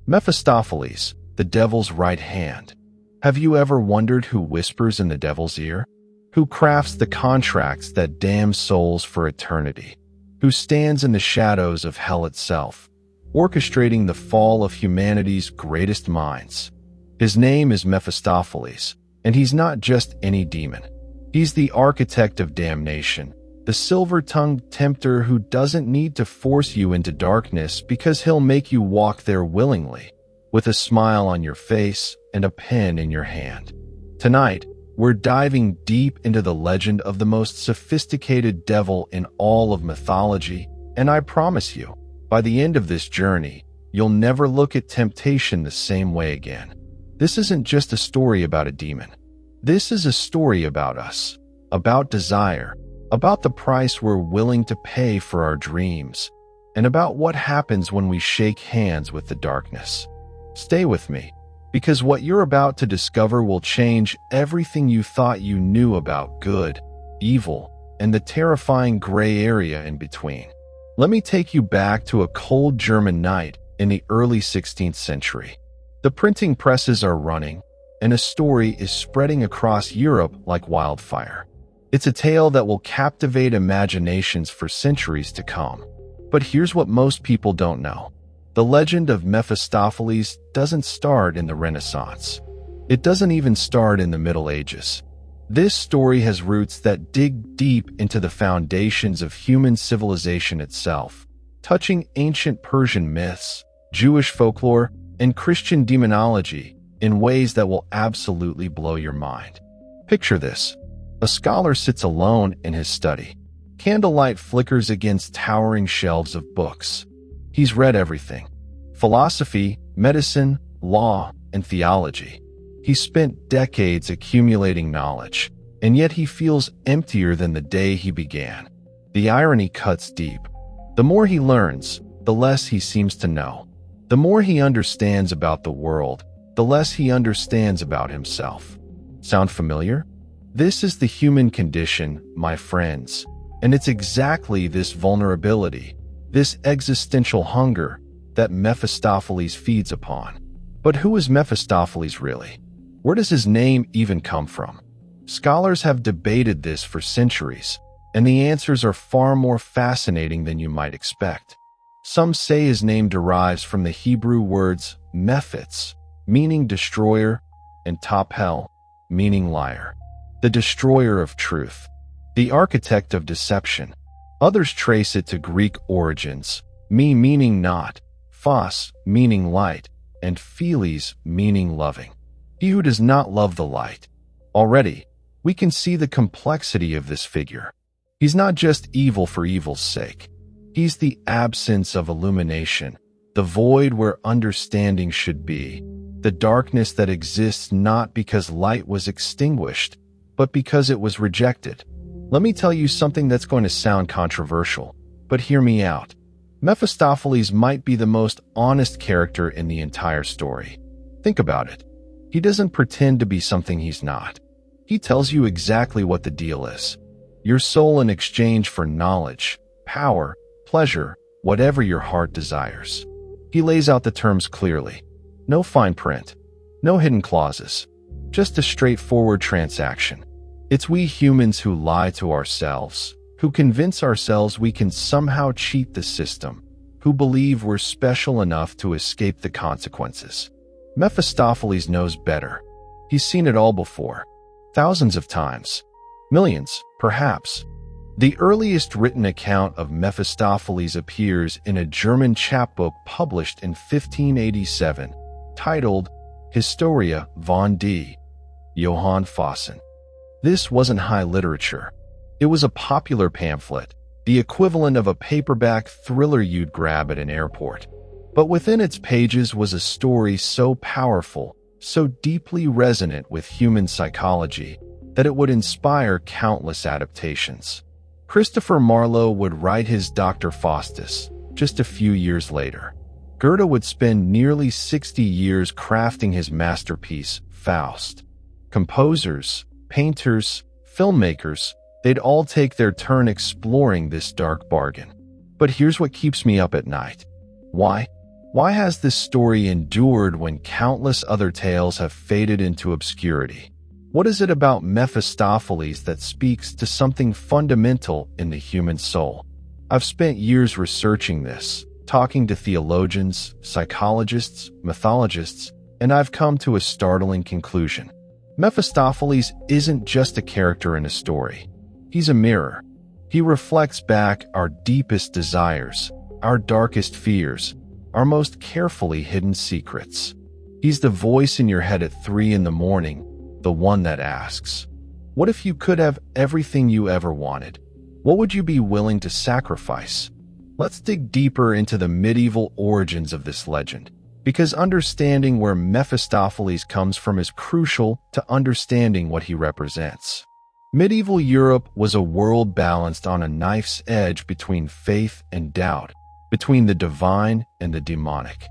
Mephistopheles, the devil's right hand. Have you ever wondered who whispers in the devil's ear? Who crafts the contracts that damn souls for eternity? Who stands in the shadows of hell itself, orchestrating the fall of humanity's greatest minds? His name is Mephistopheles, and he's not just any demon. He's the architect of damnation, the silver-tongued tempter who doesn't need to force you into darkness because he'll make you walk there willingly, with a smile on your face and a pen in your hand. Tonight, we're diving deep into the legend of the most sophisticated devil in all of mythology, and I promise you, by the end of this journey, you'll never look at temptation the same way again. This isn't just a story about a demon. This is a story about us, about desire, about the price we're willing to pay for our dreams, and about what happens when we shake hands with the darkness. Stay with me, because what you're about to discover will change everything you thought you knew about good, evil, and the terrifying gray area in between. Let me take you back to a cold German night in the early 16th century. The printing presses are running, and a story is spreading across Europe like wildfire. It's a tale that will captivate imaginations for centuries to come. But here's what most people don't know. The legend of Mephistopheles doesn't start in the Renaissance. It doesn't even start in the Middle Ages. This story has roots that dig deep into the foundations of human civilization itself, touching ancient Persian myths, Jewish folklore, and Christian demonology in ways that will absolutely blow your mind. Picture this. A scholar sits alone in his study. Candlelight flickers against towering shelves of books. He's read everything: philosophy, medicine, law, and theology. He's spent decades accumulating knowledge, and yet he feels emptier than the day he began. The irony cuts deep. The more he learns, the less he seems to know. The more he understands about the world, the less he understands about himself. Sound familiar? This is the human condition, my friends, and it's exactly this vulnerability, this existential hunger, that Mephistopheles feeds upon. But who is Mephistopheles really? Where does his name even come from? Scholars have debated this for centuries, and the answers are far more fascinating than you might expect. Some say his name derives from the Hebrew words mephits, meaning destroyer, and tophel, meaning liar. The destroyer of truth, the architect of deception. Others trace it to Greek origins, me meaning not, phos meaning light, and philes meaning loving. He who does not love the light. Already, we can see the complexity of this figure. He's not just evil for evil's sake. He's the absence of illumination, the void where understanding should be, the darkness that exists not because light was extinguished, but because it was rejected. Let me tell you something that's going to sound controversial, but hear me out. Mephistopheles might be the most honest character in the entire story. Think about it. He doesn't pretend to be something he's not. He tells you exactly what the deal is. Your soul in exchange for knowledge, power, pleasure, whatever your heart desires. He lays out the terms clearly. No fine print. No hidden clauses. Just a straightforward transaction. It's we humans who lie to ourselves, who convince ourselves we can somehow cheat the system, who believe we're special enough to escape the consequences. Mephistopheles knows better. He's seen it all before. Thousands of times. Millions, perhaps. The earliest written account of Mephistopheles appears in a German chapbook published in 1587, titled Historia von D. Johann Faustian. This wasn't high literature. It was a popular pamphlet, the equivalent of a paperback thriller you'd grab at an airport. But within its pages was a story so powerful, so deeply resonant with human psychology, that it would inspire countless adaptations. Christopher Marlowe would write his Dr. Faustus just a few years later. Goethe would spend nearly 60 years crafting his masterpiece, Faust. Composers, painters, filmmakers, they'd all take their turn exploring this dark bargain. But here's what keeps me up at night. Why? Why has this story endured when countless other tales have faded into obscurity? What is it about Mephistopheles that speaks to something fundamental in the human soul? I've spent years researching this, talking to theologians, psychologists, mythologists, and I've come to a startling conclusion. Mephistopheles isn't just a character in a story. He's a mirror. He reflects back our deepest desires, our darkest fears, our most carefully hidden secrets. He's the voice in your head at 3 a.m, the one that asks, what if you could have everything you ever wanted? What would you be willing to sacrifice? Let's dig deeper into the medieval origins of this legend, because understanding where Mephistopheles comes from is crucial to understanding what he represents. Medieval Europe was a world balanced on a knife's edge between faith and doubt, between the divine and the demonic.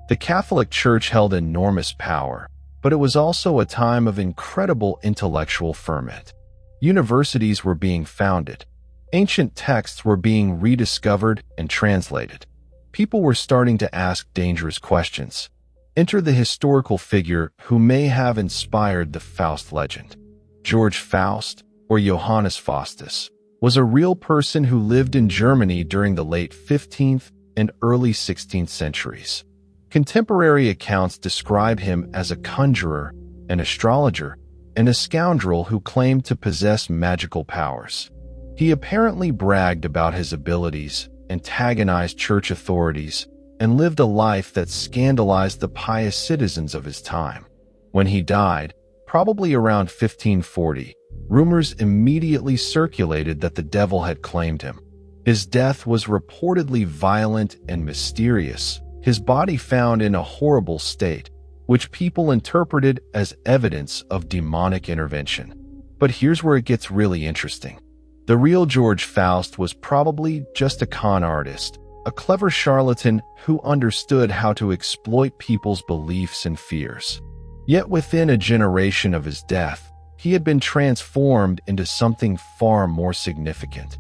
The Catholic Church held enormous power, but it was also a time of incredible intellectual ferment. Universities were being founded. Ancient texts were being rediscovered and translated. People were starting to ask dangerous questions. Enter the historical figure who may have inspired the Faust legend. George Faust, or Johannes Faustus, was a real person who lived in Germany during the late 15th and early 16th centuries. Contemporary accounts describe him as a conjurer, an astrologer, and a scoundrel who claimed to possess magical powers. He apparently bragged about his abilities, antagonized church authorities, and lived a life that scandalized the pious citizens of his time. When he died, probably around 1540, rumors immediately circulated that the devil had claimed him. His death was reportedly violent and mysterious, his body found in a horrible state, which people interpreted as evidence of demonic intervention. But here's where it gets really interesting. The real George Faust was probably just a con artist, a clever charlatan who understood how to exploit people's beliefs and fears. Yet within a generation of his death, he had been transformed into something far more significant.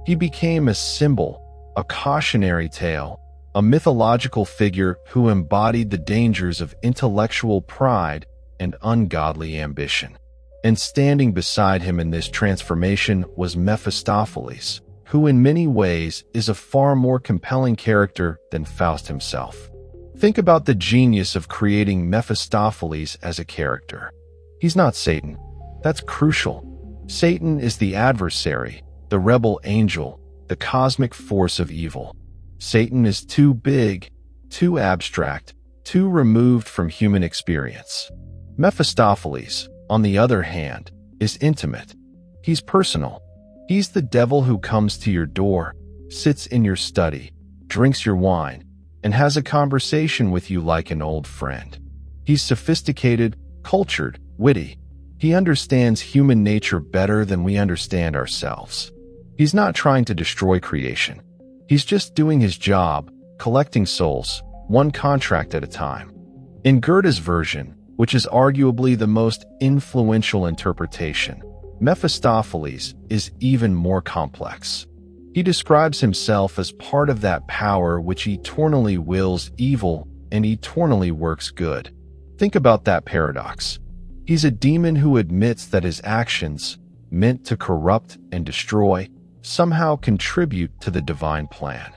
He became a symbol, a cautionary tale, a mythological figure who embodied the dangers of intellectual pride and ungodly ambition. And standing beside him in this transformation was Mephistopheles, who in many ways is a far more compelling character than Faust himself. Think about the genius of creating Mephistopheles as a character. He's not Satan. That's crucial. Satan is the adversary, the rebel angel, the cosmic force of evil. Satan is too big, too abstract, too removed from human experience. Mephistopheles, on the other hand, is intimate. He's personal. He's the devil who comes to your door, sits in your study, drinks your wine, and has a conversation with you like an old friend. He's sophisticated, cultured, witty. He understands human nature better than we understand ourselves. He's not trying to destroy creation. He's just doing his job, collecting souls, one contract at a time. In Goethe's version, which is arguably the most influential interpretation, Mephistopheles is even more complex. He describes himself as part of that power which eternally wills evil and eternally works good. Think about that paradox. He's a demon who admits that his actions, meant to corrupt and destroy, somehow contribute to the divine plan.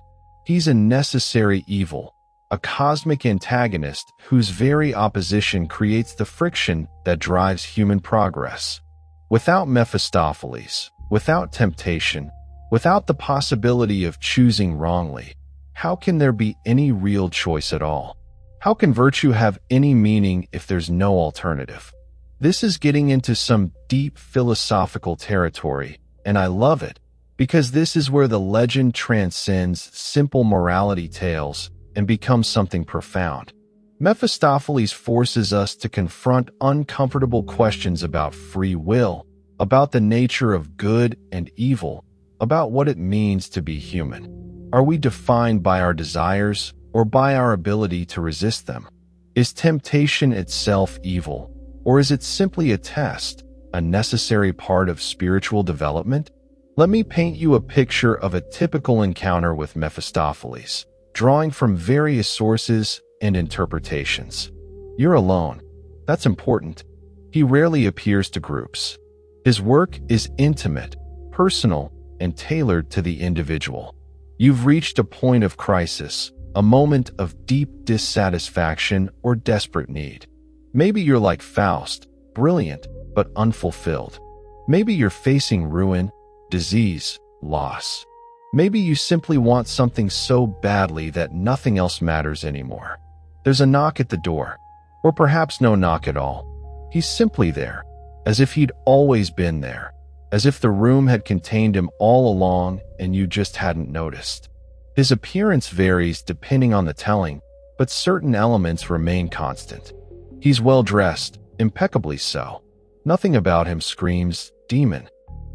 He's a necessary evil, a cosmic antagonist whose very opposition creates the friction that drives human progress. Without Mephistopheles, without temptation, without the possibility of choosing wrongly, how can there be any real choice at all? How can virtue have any meaning if there's no alternative? This is getting into some deep philosophical territory, and I love it, because this is where the legend transcends simple morality tales and becomes something profound. Mephistopheles forces us to confront uncomfortable questions about free will, about the nature of good and evil, about what it means to be human. Are we defined by our desires or by our ability to resist them? Is temptation itself evil, or is it simply a test, a necessary part of spiritual development? Let me paint you a picture of a typical encounter with Mephistopheles. drawing from various sources and interpretations. You're alone. That's important. He rarely appears to groups. His work is intimate, personal, and tailored to the individual. You've reached a point of crisis, a moment of deep dissatisfaction or desperate need. Maybe you're like Faust, brilliant but unfulfilled. Maybe you're facing ruin, disease, loss. Maybe you simply want something so badly that nothing else matters anymore. There's a knock at the door, or perhaps no knock at all. He's simply there, as if he'd always been there, as if the room had contained him all along and you just hadn't noticed. His appearance varies depending on the telling, but certain elements remain constant. He's well-dressed, impeccably so. Nothing about him screams demon.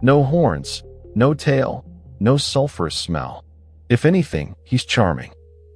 No horns, no tail, no sulfurous smell. If anything, he's charming,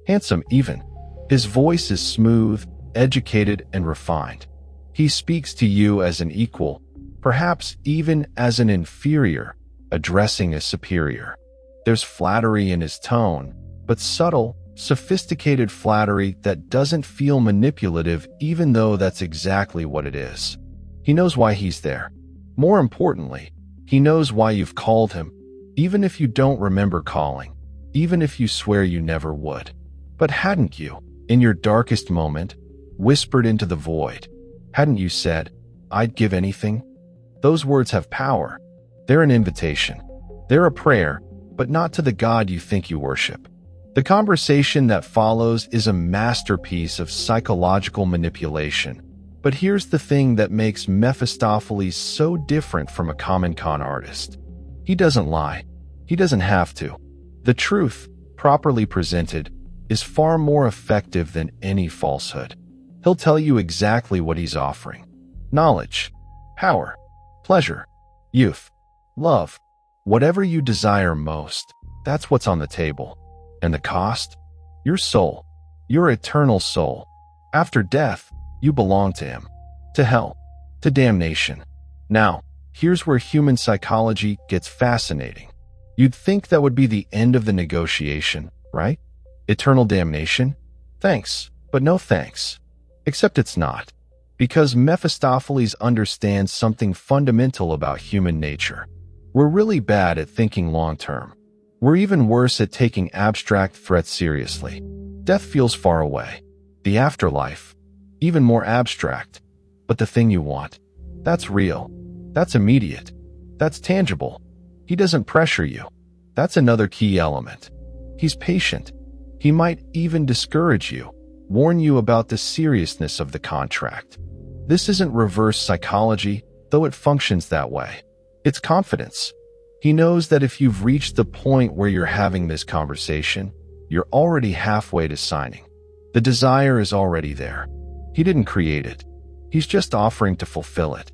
handsome even. His voice is smooth, educated, and refined. He speaks to you as an equal, perhaps even as an inferior, addressing a superior. There's flattery in his tone, but subtle, sophisticated flattery that doesn't feel manipulative even though that's exactly what it is. He knows why he's there. More importantly, he knows why you've called him, even if you don't remember calling, even if you swear you never would. But hadn't you, in your darkest moment, whispered into the void? Hadn't you said, "I'd give anything"? Those words have power. They're an invitation. They're a prayer, but not to the God you think you worship. The conversation that follows is a masterpiece of psychological manipulation. But here's the thing that makes Mephistopheles so different from a common con artist. He doesn't lie. He doesn't have to. The truth, properly presented, is far more effective than any falsehood. He'll tell you exactly what he's offering. Knowledge, power, pleasure, youth, love, whatever you desire most, that's what's on the table. And the cost? Your soul, your eternal soul. After death, you belong to him, to hell, to damnation. Now, here's where human psychology gets fascinating. You'd think that would be the end of the negotiation, right? Eternal damnation? Thanks, but no thanks. Except it's not. Because Mephistopheles understands something fundamental about human nature. We're really bad at thinking long-term. We're even worse at taking abstract threats seriously. Death feels far away. The afterlife, even more abstract. But the thing you want, that's real. That's immediate. That's tangible. He doesn't pressure you. That's another key element. He's patient. He might even discourage you, warn you about the seriousness of the contract. This isn't reverse psychology, though it functions that way. It's confidence. He knows that if you've reached the point where you're having this conversation, you're already halfway to signing. The desire is already there. He didn't create it. He's just offering to fulfill it.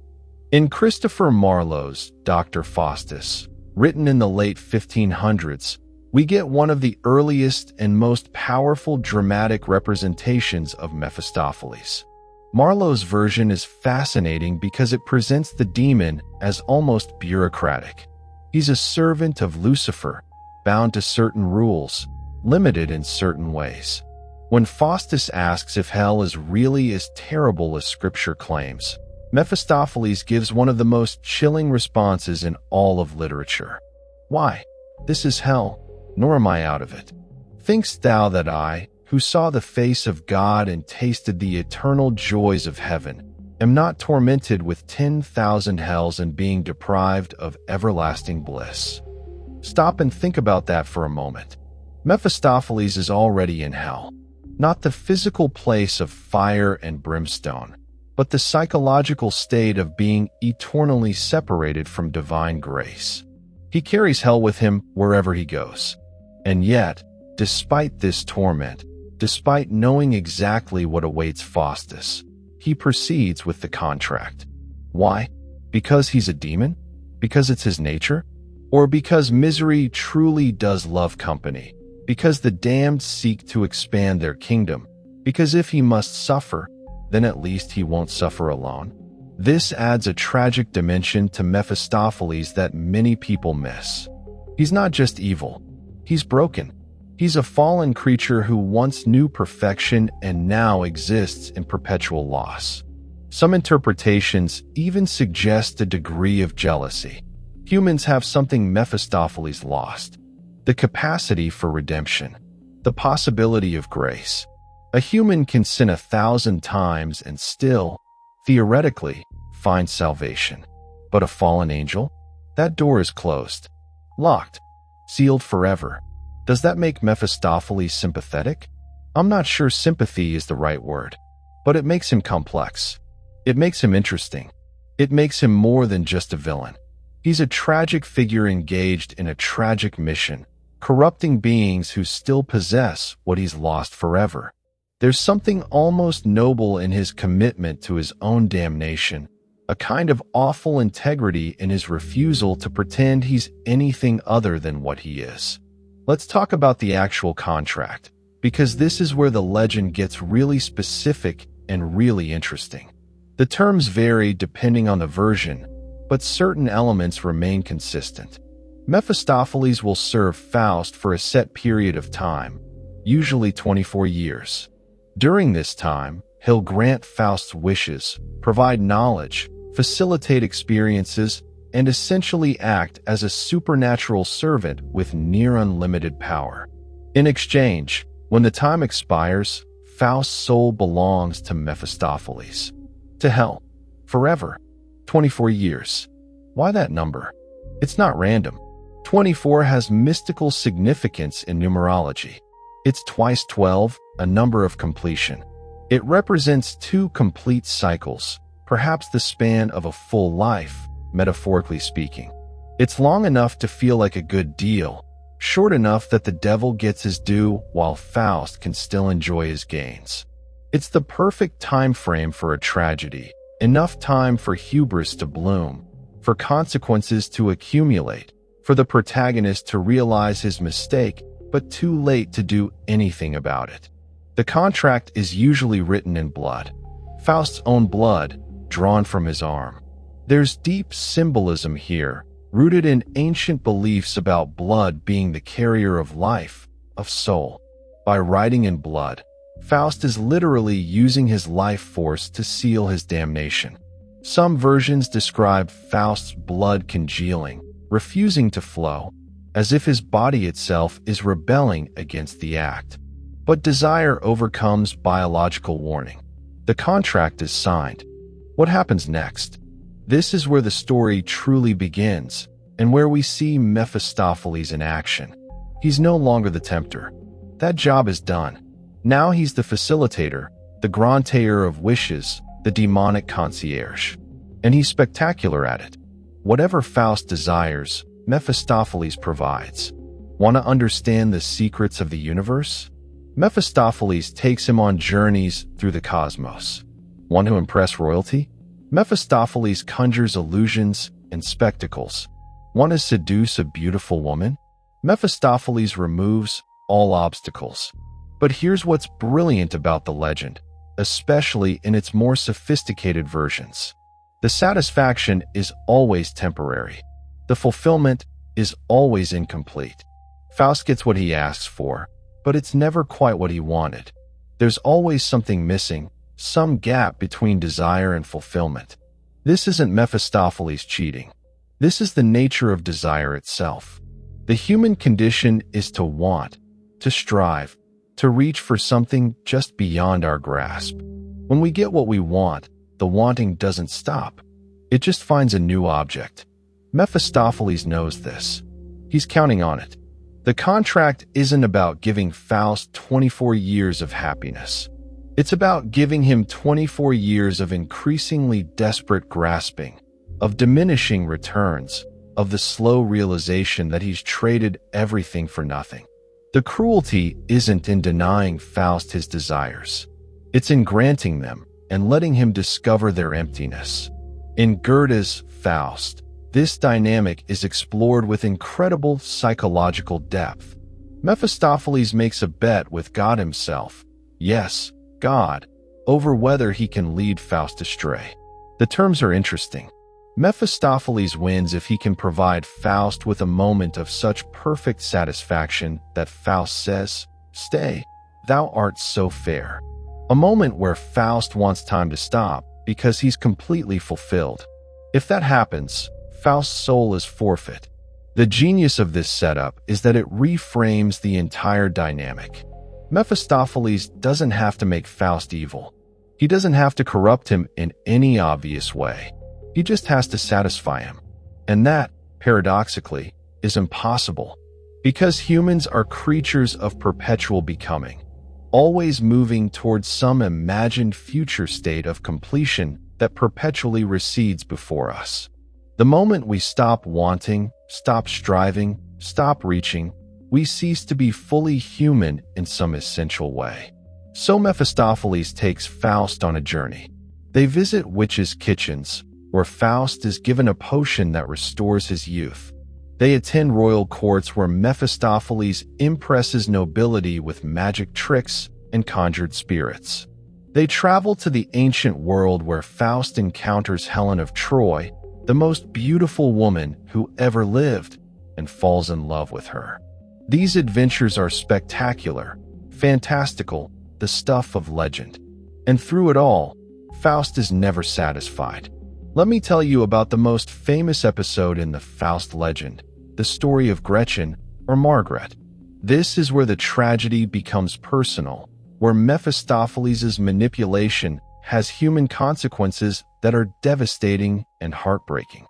In Christopher Marlowe's Dr. Faustus, written in the late 1500s, we get one of the earliest and most powerful dramatic representations of Mephistopheles. Marlowe's version is fascinating because it presents the demon as almost bureaucratic. He's a servant of Lucifer, bound to certain rules, limited in certain ways. When Faustus asks if hell is really as terrible as Scripture claims, Mephistopheles gives one of the most chilling responses in all of literature. Why? This is hell, nor am I out of it. Think'st thou that I, who saw the face of God and tasted the eternal joys of heaven, am not tormented with 10,000 hells and being deprived of everlasting bliss? Stop and think about that for a moment. Mephistopheles is already in hell, not the physical place of fire and brimstone, but the psychological state of being eternally separated from divine grace. He carries hell with him wherever he goes. And yet, despite this torment, despite knowing exactly what awaits Faustus, he proceeds with the contract. Why? Because he's a demon? Because it's his nature? Or because misery truly does love company? Because the damned seek to expand their kingdom? Because if he must suffer, then at least he won't suffer alone? This adds a tragic dimension to Mephistopheles that many people miss. He's not just evil. He's broken. He's a fallen creature who once knew perfection and now exists in perpetual loss. Some interpretations even suggest a degree of jealousy. Humans have something Mephistopheles lost: the capacity for redemption, the possibility of grace. A human can sin 1,000 times and still, theoretically, find salvation. But a fallen angel? That door is closed, locked, sealed forever. Does that make Mephistopheles sympathetic? I'm not sure sympathy is the right word, but it makes him complex. It makes him interesting. It makes him more than just a villain. He's a tragic figure engaged in a tragic mission, corrupting beings who still possess what he's lost forever. There's something almost noble in his commitment to his own damnation, a kind of awful integrity in his refusal to pretend he's anything other than what he is. Let's talk about the actual contract, because this is where the legend gets really specific and really interesting. The terms vary depending on the version, but certain elements remain consistent. Mephistopheles will serve Faust for a set period of time, usually 24 years. During this time, he'll grant Faust's wishes, provide knowledge, facilitate experiences, and essentially act as a supernatural servant with near unlimited power. In exchange, when the time expires, Faust's soul belongs to Mephistopheles. To hell. Forever. 24 years. Why that number? It's not random. 24 has mystical significance in numerology. It's twice 12, a number of completion. It represents 2 complete cycles, perhaps the span of a full life, metaphorically speaking. It's long enough to feel like a good deal, short enough that the devil gets his due while Faust can still enjoy his gains. It's the perfect time frame for a tragedy, enough time for hubris to bloom, for consequences to accumulate, for the protagonist to realize his mistake, but too late to do anything about it. The contract is usually written in blood, Faust's own blood, drawn from his arm. There's deep symbolism here, rooted in ancient beliefs about blood being the carrier of life, of soul. By writing in blood, Faust is literally using his life force to seal his damnation. Some versions describe Faust's blood congealing, refusing to flow, as if his body itself is rebelling against the act. But desire overcomes biological warning. The contract is signed. What happens next? This is where the story truly begins, and where we see Mephistopheles in action. He's no longer the tempter. That job is done. Now he's the facilitator, the granteur of wishes, the demonic concierge. And he's spectacular at it. Whatever Faust desires, Mephistopheles provides. Want to understand the secrets of the universe? Mephistopheles takes him on journeys through the cosmos. Want to impress royalty? Mephistopheles conjures illusions and spectacles. Want to seduce a beautiful woman? Mephistopheles removes all obstacles. But here's what's brilliant about the legend, especially in its more sophisticated versions. The satisfaction is always temporary. The fulfillment is always incomplete. Faust gets what he asks for, but it's never quite what he wanted. There's always something missing, some gap between desire and fulfillment. This isn't Mephistopheles cheating. This is the nature of desire itself. The human condition is to want, to strive, to reach for something just beyond our grasp. When we get what we want, the wanting doesn't stop. It just finds a new object. Mephistopheles knows this. He's counting on it. The contract isn't about giving Faust 24 years of happiness. It's about giving him 24 years of increasingly desperate grasping, of diminishing returns, of the slow realization that he's traded everything for nothing. The cruelty isn't in denying Faust his desires. It's in granting them and letting him discover their emptiness. In Goethe's Faust, this dynamic is explored with incredible psychological depth. Mephistopheles makes a bet with God himself, yes, God, over whether he can lead Faust astray. The terms are interesting. Mephistopheles wins if he can provide Faust with a moment of such perfect satisfaction that Faust says, "Stay, thou art so fair." A moment where Faust wants time to stop because he's completely fulfilled. If that happens, Faust's soul is forfeit. The genius of this setup is that it reframes the entire dynamic. Mephistopheles doesn't have to make Faust evil. He doesn't have to corrupt him in any obvious way. He just has to satisfy him. And that, paradoxically, is impossible. Because humans are creatures of perpetual becoming, always moving towards some imagined future state of completion that perpetually recedes before us. The moment we stop wanting, stop striving, stop reaching, we cease to be fully human in some essential way. So Mephistopheles takes Faust on a journey. They visit witches' kitchens, where Faust is given a potion that restores his youth. They attend royal courts where Mephistopheles impresses nobility with magic tricks and conjured spirits. They travel to the ancient world where Faust encounters Helen of Troy, the most beautiful woman who ever lived, and falls in love with her. These adventures are spectacular, fantastical, the stuff of legend. And through it all, Faust is never satisfied. Let me tell you about the most famous episode in the Faust legend, the story of Gretchen, or Margaret. This is where the tragedy becomes personal, where Mephistopheles' manipulation has human consequences that are devastating and heartbreaking.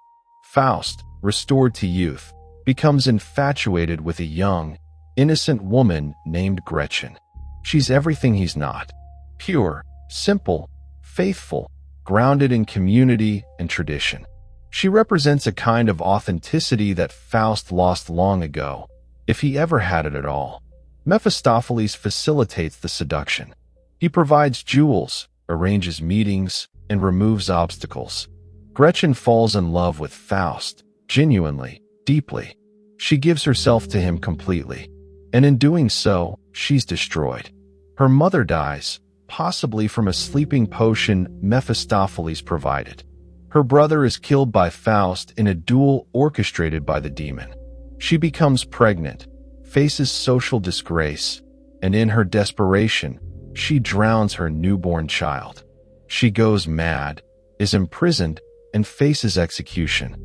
Faust, restored to youth, becomes infatuated with a young, innocent woman named Gretchen. She's everything he's not: pure, simple, faithful, grounded in community and tradition. She represents a kind of authenticity that Faust lost long ago, if he ever had it at all. Mephistopheles facilitates the seduction. He provides jewels, arranges meetings, and removes obstacles. Gretchen falls in love with Faust, genuinely, deeply. She gives herself to him completely, and in doing so, she's destroyed. Her mother dies, possibly from a sleeping potion Mephistopheles provided. Her brother is killed by Faust in a duel orchestrated by the demon. She becomes pregnant, faces social disgrace, and in her desperation, she drowns her newborn child. She goes mad, is imprisoned, and faces execution.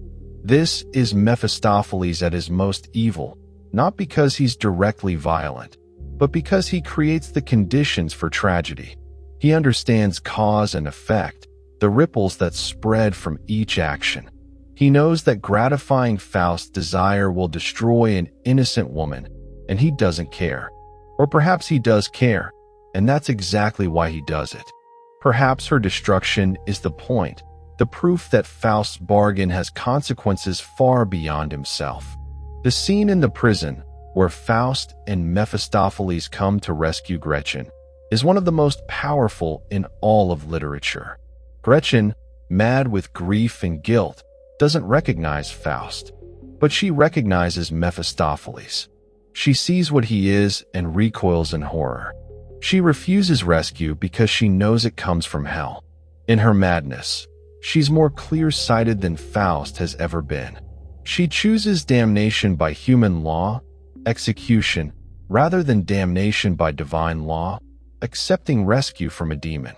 This is Mephistopheles at his most evil, not because he's directly violent, but because he creates the conditions for tragedy. He understands cause and effect, the ripples that spread from each action. He knows that gratifying Faust's desire will destroy an innocent woman, and he doesn't care. Or perhaps he does care, and that's exactly why he does it. Perhaps her destruction is the point, the proof that Faust's bargain has consequences far beyond himself. The scene in the prison, where Faust and Mephistopheles come to rescue Gretchen, is one of the most powerful in all of literature. Gretchen, mad with grief and guilt, doesn't recognize Faust, but she recognizes Mephistopheles. She sees what he is and recoils in horror. She refuses rescue because she knows it comes from hell. In her madness, she's more clear-sighted than Faust has ever been. She chooses damnation by human law, execution, rather than damnation by divine law, accepting rescue from a demon.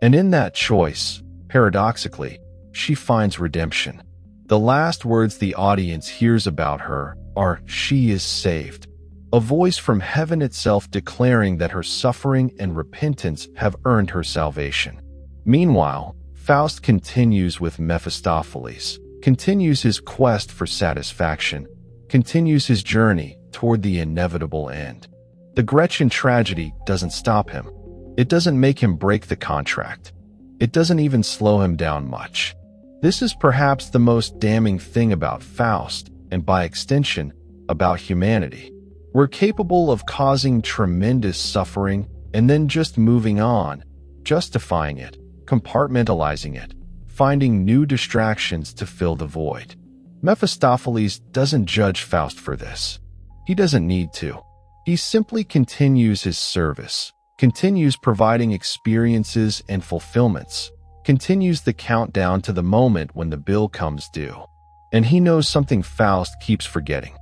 And in that choice, paradoxically, she finds redemption. The last words the audience hears about her are, "She is saved," a voice from heaven itself declaring that her suffering and repentance have earned her salvation. Meanwhile, Faust continues with Mephistopheles, continues his quest for satisfaction, continues his journey toward the inevitable end. The Gretchen tragedy doesn't stop him. It doesn't make him break the contract. It doesn't even slow him down much. This is perhaps the most damning thing about Faust, and by extension, about humanity. We're capable of causing tremendous suffering and then just moving on, justifying it, compartmentalizing it, finding new distractions to fill the void. Mephistopheles doesn't judge Faust for this. He doesn't need to. He simply continues his service, continues providing experiences and fulfillments, continues the countdown to the moment when the bill comes due. And he knows something Faust keeps forgetting.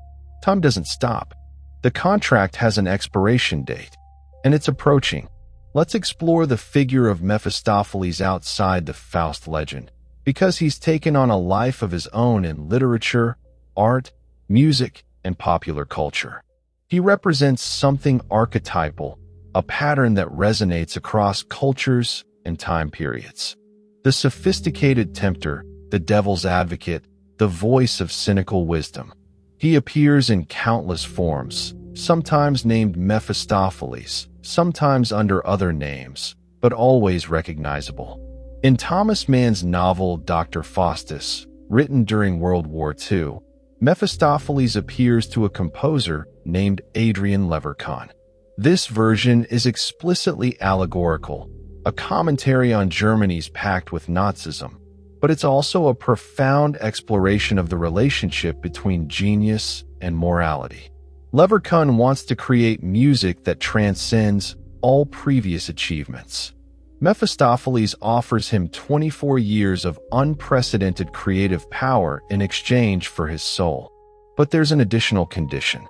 Time doesn't stop. The contract has an expiration date, and it's approaching. Let's explore the figure of Mephistopheles outside the Faust legend, because he's taken on a life of his own in literature, art, music, and popular culture. He represents something archetypal, a pattern that resonates across cultures and time periods. The sophisticated tempter, the devil's advocate, the voice of cynical wisdom. He appears in countless forms, sometimes named Mephistopheles, sometimes under other names, but always recognizable. In Thomas Mann's novel Dr. Faustus, written during World War II, Mephistopheles appears to a composer named Adrian Leverkühn. This version is explicitly allegorical, a commentary on Germany's pact with Nazism, but it's also a profound exploration of the relationship between genius and morality. Leverkühn wants to create music that transcends all previous achievements. Mephistopheles offers him 24 years of unprecedented creative power in exchange for his soul. But there's an additional condition.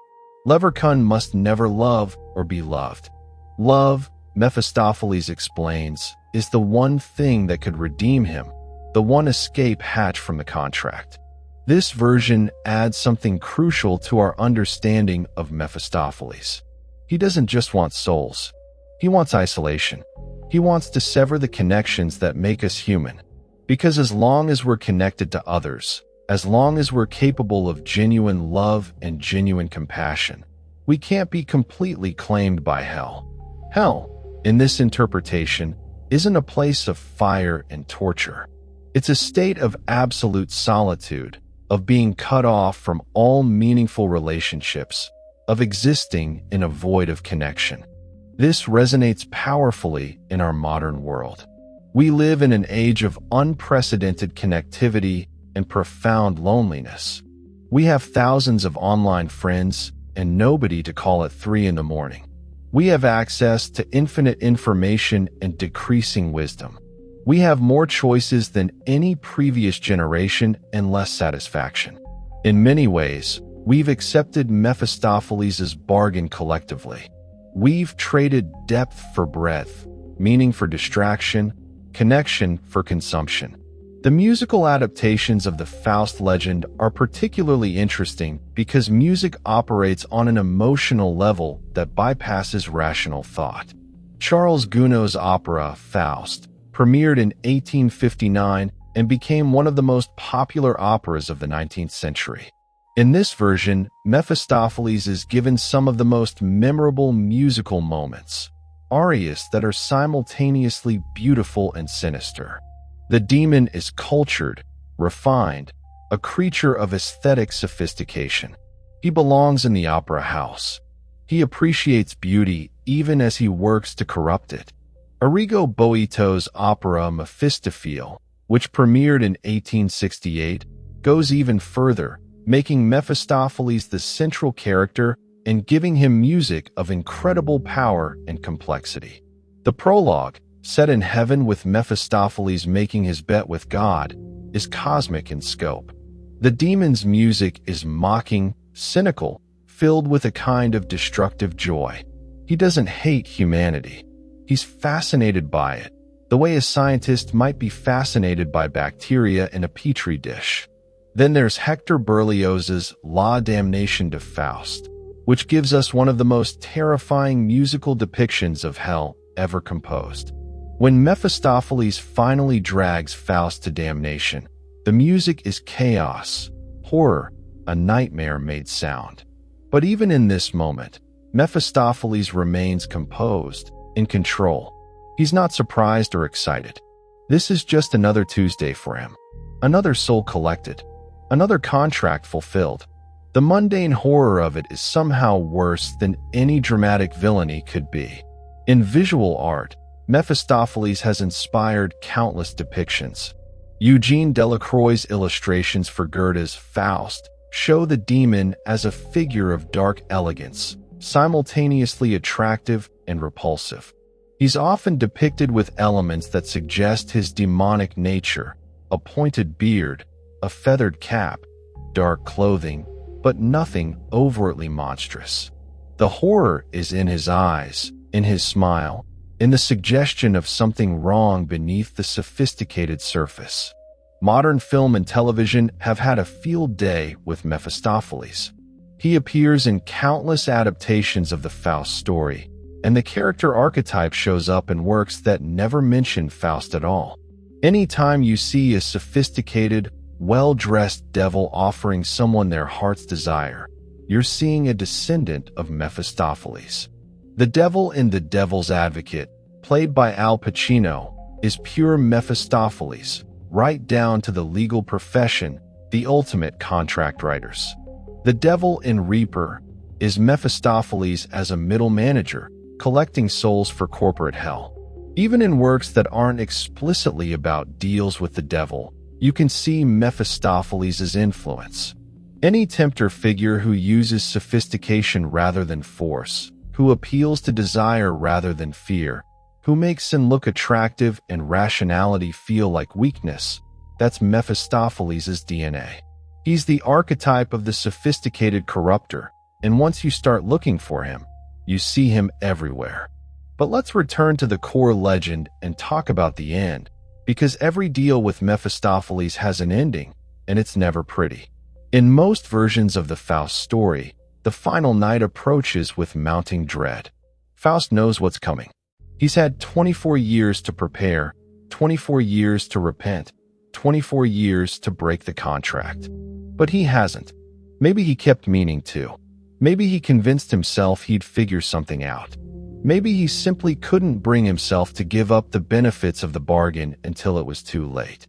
Leverkühn must never love or be loved. Love, Mephistopheles explains, is the one thing that could redeem him, the one escape hatch from the contract. This version adds something crucial to our understanding of Mephistopheles. He doesn't just want souls. He wants isolation. He wants to sever the connections that make us human. Because as long as we're connected to others, as long as we're capable of genuine love and genuine compassion, we can't be completely claimed by hell. Hell, in this interpretation, isn't a place of fire and torture. It's a state of absolute solitude, of being cut off from all meaningful relationships, of existing in a void of connection. This resonates powerfully in our modern world. We live in an age of unprecedented connectivity and profound loneliness. We have thousands of online friends and nobody to call at 3 in the morning. We have access to infinite information and decreasing wisdom. We have more choices than any previous generation and less satisfaction. In many ways, we've accepted Mephistopheles' bargain collectively. We've traded depth for breadth, meaning for distraction, connection for consumption. The musical adaptations of the Faust legend are particularly interesting because music operates on an emotional level that bypasses rational thought. Charles Gounod's opera, Faust, premiered in 1859 and became one of the most popular operas of the 19th century. In this version, Mephistopheles is given some of the most memorable musical moments, arias that are simultaneously beautiful and sinister. The demon is cultured, refined, a creature of aesthetic sophistication. He belongs in the opera house. He appreciates beauty even as he works to corrupt it. Arrigo Boito's opera Mephistopheles, which premiered in 1868, goes even further, making Mephistopheles the central character and giving him music of incredible power and complexity. The prologue, set in heaven with Mephistopheles making his bet with God, is cosmic in scope. The demon's music is mocking, cynical, filled with a kind of destructive joy. He doesn't hate humanity. He's fascinated by it, the way a scientist might be fascinated by bacteria in a petri dish. Then there's Hector Berlioz's La Damnation de Faust, which gives us one of the most terrifying musical depictions of hell ever composed. When Mephistopheles finally drags Faust to damnation, the music is chaos, horror, a nightmare-made sound. But even in this moment, Mephistopheles remains composed, in control. He's not surprised or excited. This is just another Tuesday for him. Another soul collected. Another contract fulfilled. The mundane horror of it is somehow worse than any dramatic villainy could be. In visual art, Mephistopheles has inspired countless depictions. Eugene Delacroix's illustrations for Goethe's Faust show the demon as a figure of dark elegance, simultaneously attractive and repulsive. He's often depicted with elements that suggest his demonic nature: a pointed beard, a feathered cap, dark clothing, but nothing overtly monstrous. The horror is in his eyes, in his smile, in the suggestion of something wrong beneath the sophisticated surface. Modern film and television have had a field day with Mephistopheles. He appears in countless adaptations of the Faust story, and the character archetype shows up in works that never mention Faust at all. Anytime you see a sophisticated, well-dressed devil offering someone their heart's desire, you're seeing a descendant of Mephistopheles. The devil in The Devil's Advocate, played by Al Pacino, is pure Mephistopheles, right down to the legal profession, the ultimate contract writers. The devil in Reaper is Mephistopheles as a middle manager, collecting souls for corporate hell. Even in works that aren't explicitly about deals with the devil, you can see Mephistopheles' influence. Any tempter figure who uses sophistication rather than force, who appeals to desire rather than fear, who makes sin look attractive and rationality feel like weakness, that's Mephistopheles' DNA. He's the archetype of the sophisticated corrupter, and once you start looking for him, you see him everywhere. But let's return to the core legend and talk about the end, because every deal with Mephistopheles has an ending, and it's never pretty. In most versions of the Faust story, the final night approaches with mounting dread. Faust knows what's coming. He's had 24 years to prepare, 24 years to repent, 24 years to break the contract. But he hasn't. Maybe he kept meaning to. Maybe he convinced himself he'd figure something out. Maybe he simply couldn't bring himself to give up the benefits of the bargain until it was too late.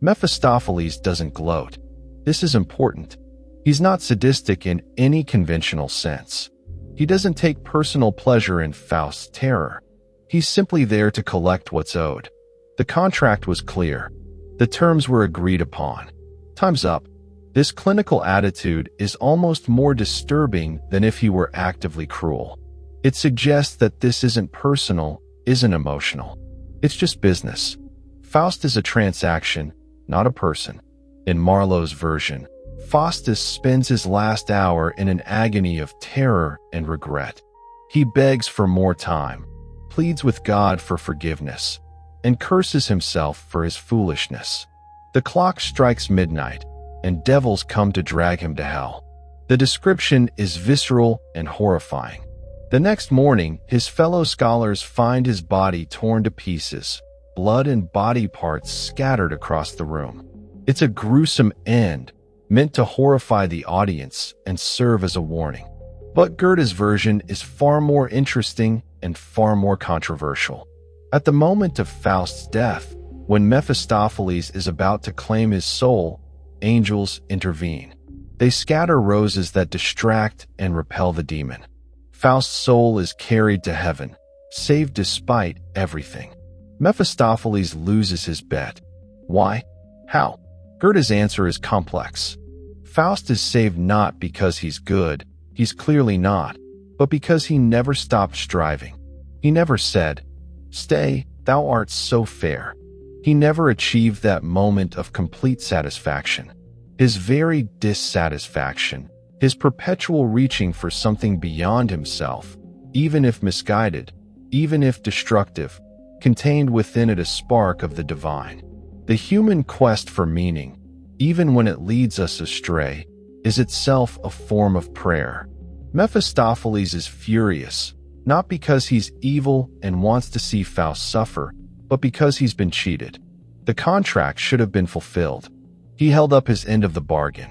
Mephistopheles doesn't gloat. This is important. He's not sadistic in any conventional sense. He doesn't take personal pleasure in Faust's terror. He's simply there to collect what's owed. The contract was clear. The terms were agreed upon. Time's up. This clinical attitude is almost more disturbing than if he were actively cruel. It suggests that this isn't personal, isn't emotional. It's just business. Faust is a transaction, not a person. In Marlowe's version, Faustus spends his last hour in an agony of terror and regret. He begs for more time, pleads with God for forgiveness, and curses himself for his foolishness. The clock strikes midnight, and devils come to drag him to hell. The description is visceral and horrifying. The next morning, his fellow scholars find his body torn to pieces, blood and body parts scattered across the room. It's a gruesome end, meant to horrify the audience and serve as a warning. But Goethe's version is far more interesting and far more controversial. At the moment of Faust's death, when Mephistopheles is about to claim his soul, angels intervene. They scatter roses that distract and repel the demon. Faust's soul is carried to heaven, saved despite everything. Mephistopheles loses his bet. Why? How? Goethe's answer is complex. Faust is saved not because he's good, he's clearly not, but because he never stopped striving. He never said, "Stay, thou art so fair." He never achieved that moment of complete satisfaction. His very dissatisfaction, his perpetual reaching for something beyond himself, even if misguided, even if destructive, contained within it a spark of the divine. The human quest for meaning, even when it leads us astray, is itself a form of prayer. Mephistopheles is furious, not because he's evil and wants to see Faust suffer, but because he's been cheated. The contract should have been fulfilled. He held up his end of the bargain.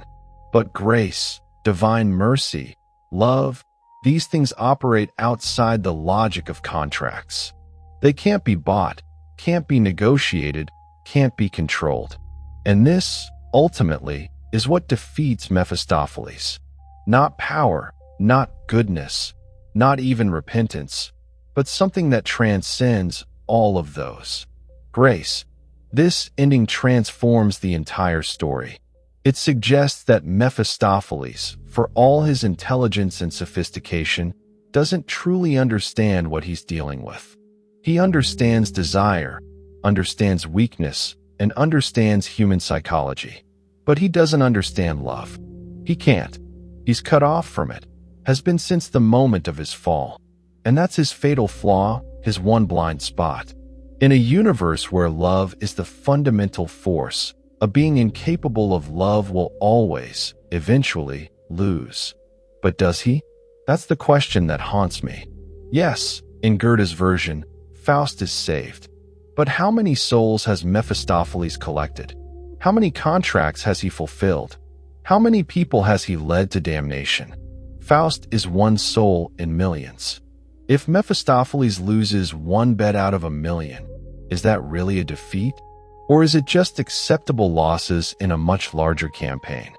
But grace, divine mercy, love, these things operate outside the logic of contracts. They can't be bought, can't be negotiated, can't be controlled. And this, ultimately, is what defeats Mephistopheles. Not power, not goodness, not even repentance, but something that transcends all of those. Grace. This ending transforms the entire story. It suggests that Mephistopheles, for all his intelligence and sophistication, doesn't truly understand what he's dealing with. He understands desire, understands weakness, and understands human psychology. But he doesn't understand love. He can't. He's cut off from it, has been since the moment of his fall. And that's his fatal flaw, his one blind spot. In a universe where love is the fundamental force, a being incapable of love will always, eventually, lose. But does he? That's the question that haunts me. Yes, in Goethe's version, Faust is saved. But how many souls has Mephistopheles collected? How many contracts has he fulfilled? How many people has he led to damnation? Faust is one soul in millions. If Mephistopheles loses one bet out of 1,000,000, is that really a defeat? Or is it just acceptable losses in a much larger campaign?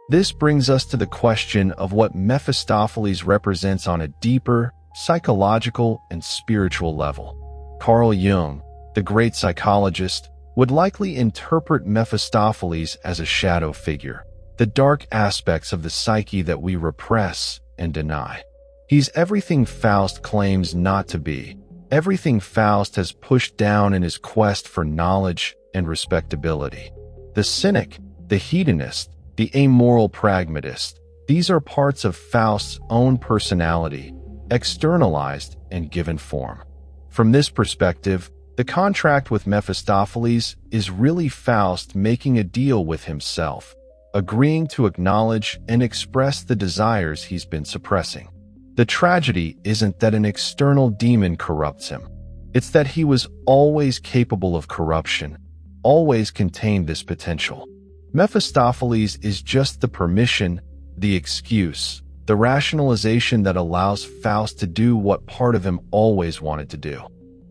This brings us to the question of what Mephistopheles represents on a deeper, psychological, and spiritual level. Carl Jung, the great psychologist, would likely interpret Mephistopheles as a shadow figure, the dark aspects of the psyche that we repress and deny. He's everything Faust claims not to be, everything Faust has pushed down in his quest for knowledge and respectability. The cynic, the hedonist, the amoral pragmatist, these are parts of Faust's own personality, externalized and given form. From this perspective, the contract with Mephistopheles is really Faust making a deal with himself, agreeing to acknowledge and express the desires he's been suppressing. The tragedy isn't that an external demon corrupts him. It's that he was always capable of corruption, always contained this potential. Mephistopheles is just the permission, the excuse, the rationalization that allows Faust to do what part of him always wanted to do.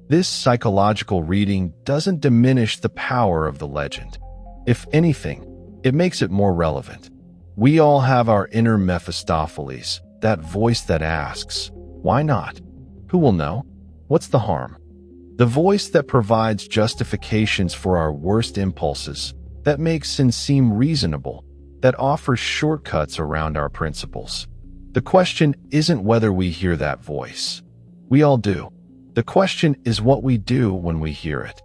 This psychological reading doesn't diminish the power of the legend. If anything, it makes it more relevant. We all have our inner Mephistopheles, that voice that asks, why not? Who will know? What's the harm? The voice that provides justifications for our worst impulses, that makes sin seem reasonable, that offers shortcuts around our principles. The question isn't whether we hear that voice. We all do. The question is what we do when we hear it.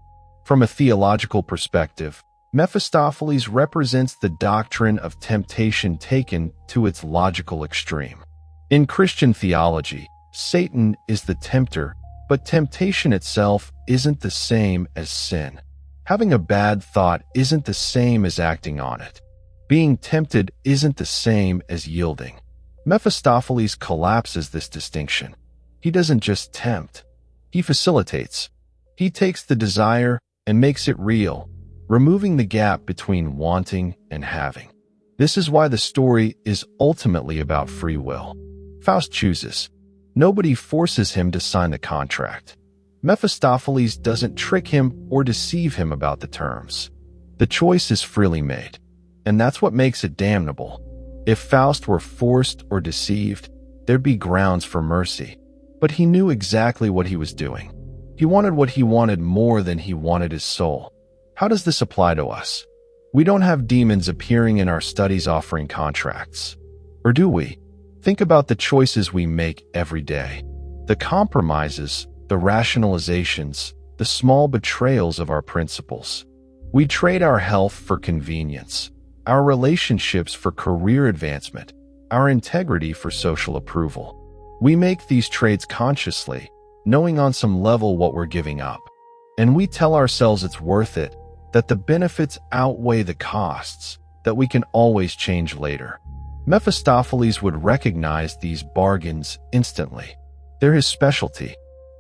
From a theological perspective, Mephistopheles represents the doctrine of temptation taken to its logical extreme. In Christian theology, Satan is the tempter, but temptation itself isn't the same as sin. Having a bad thought isn't the same as acting on it. Being tempted isn't the same as yielding. Mephistopheles collapses this distinction. He doesn't just tempt. He facilitates. He takes the desire and makes it real, removing the gap between wanting and having. This is why the story is ultimately about free will. Faust chooses. Nobody forces him to sign the contract. Mephistopheles doesn't trick him or deceive him about the terms. The choice is freely made, and that's what makes it damnable. If Faust were forced or deceived, there'd be grounds for mercy. But he knew exactly what he was doing. He wanted what he wanted more than he wanted his soul. How does this apply to us? We don't have demons appearing in our studies offering contracts. Or do we? Think about the choices we make every day. The compromises, the rationalizations, the small betrayals of our principles. We trade our health for convenience, our relationships for career advancement, our integrity for social approval. We make these trades consciously, knowing on some level what we're giving up. And we tell ourselves it's worth it, that the benefits outweigh the costs, that we can always change later. Mephistopheles would recognize these bargains instantly. They're his specialty.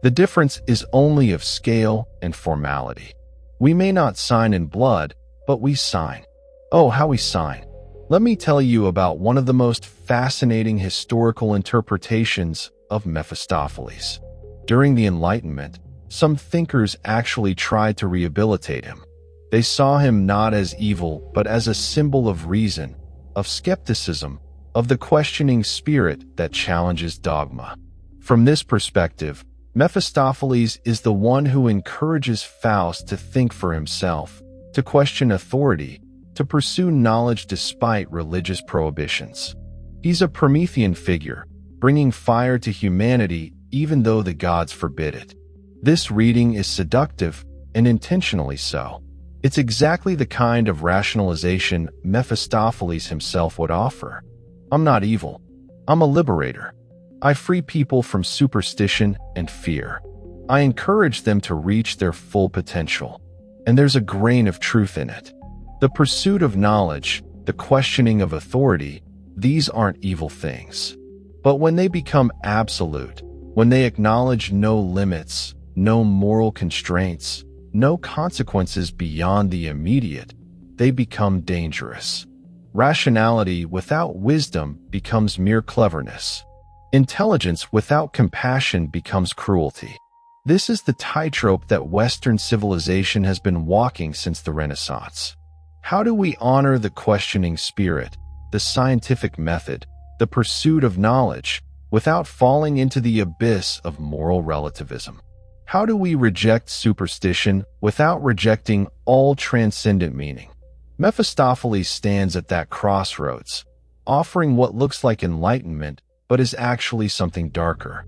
The difference is only of scale and formality. We may not sign in blood, but we sign. Oh, how we sign. Let me tell you about one of the most fascinating historical interpretations of Mephistopheles. During the Enlightenment, some thinkers actually tried to rehabilitate him. They saw him not as evil, but as a symbol of reason, of skepticism, of the questioning spirit that challenges dogma. From this perspective, Mephistopheles is the one who encourages Faust to think for himself, to question authority, to pursue knowledge despite religious prohibitions. He's a Promethean figure, bringing fire to humanity even though the gods forbid it. This reading is seductive, and intentionally so. It's exactly the kind of rationalization Mephistopheles himself would offer. I'm not evil. I'm a liberator. I free people from superstition and fear. I encourage them to reach their full potential. And there's a grain of truth in it. The pursuit of knowledge, the questioning of authority, these aren't evil things. But when they become absolute, when they acknowledge no limits, no moral constraints, no consequences beyond the immediate, they become dangerous. Rationality without wisdom becomes mere cleverness. Intelligence without compassion becomes cruelty. This is the tightrope that Western civilization has been walking since the Renaissance. How do we honor the questioning spirit, the scientific method, the pursuit of knowledge, without falling into the abyss of moral relativism? How do we reject superstition without rejecting all transcendent meaning? Mephistopheles stands at that crossroads, offering what looks like enlightenment but is actually something darker.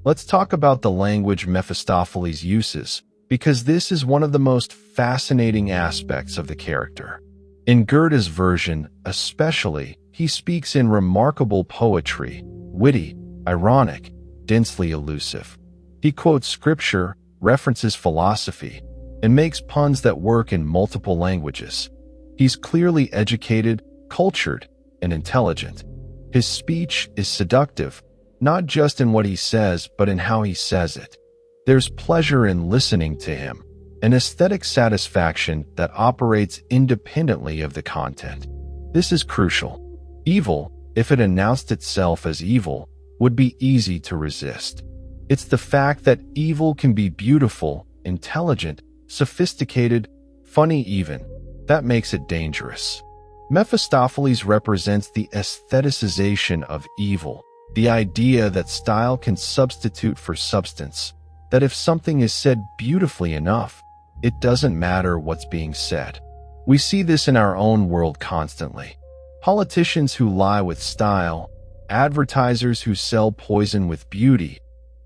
Let's talk about the language Mephistopheles uses, because this is one of the most fascinating aspects of the character. In Goethe's version, especially, he speaks in remarkable poetry, witty, ironic, densely elusive. He quotes scripture, references philosophy, and makes puns that work in multiple languages. He's clearly educated, cultured, and intelligent. His speech is seductive, not just in what he says, but in how he says it. There's pleasure in listening to him, an aesthetic satisfaction that operates independently of the content. This is crucial. Evil, if it announced itself as evil, would be easy to resist. It's the fact that evil can be beautiful, intelligent, sophisticated, funny even, that makes it dangerous. Mephistopheles represents the aestheticization of evil, the idea that style can substitute for substance, that if something is said beautifully enough, it doesn't matter what's being said. We see this in our own world constantly. Politicians who lie with style, advertisers who sell poison with beauty,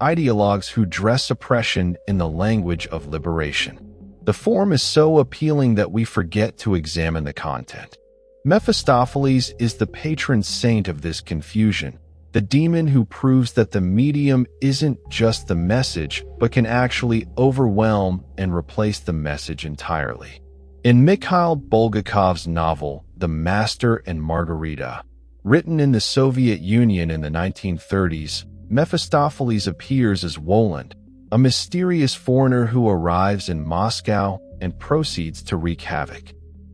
ideologues who dress oppression in the language of liberation. The form is so appealing that we forget to examine the content. Mephistopheles is the patron saint of this confusion, the demon who proves that the medium isn't just the message, but can actually overwhelm and replace the message entirely. In Mikhail Bulgakov's novel, The Master and Margarita, written in the Soviet Union in the 1930s, Mephistopheles appears as Woland, a mysterious foreigner who arrives in Moscow and proceeds to wreak havoc.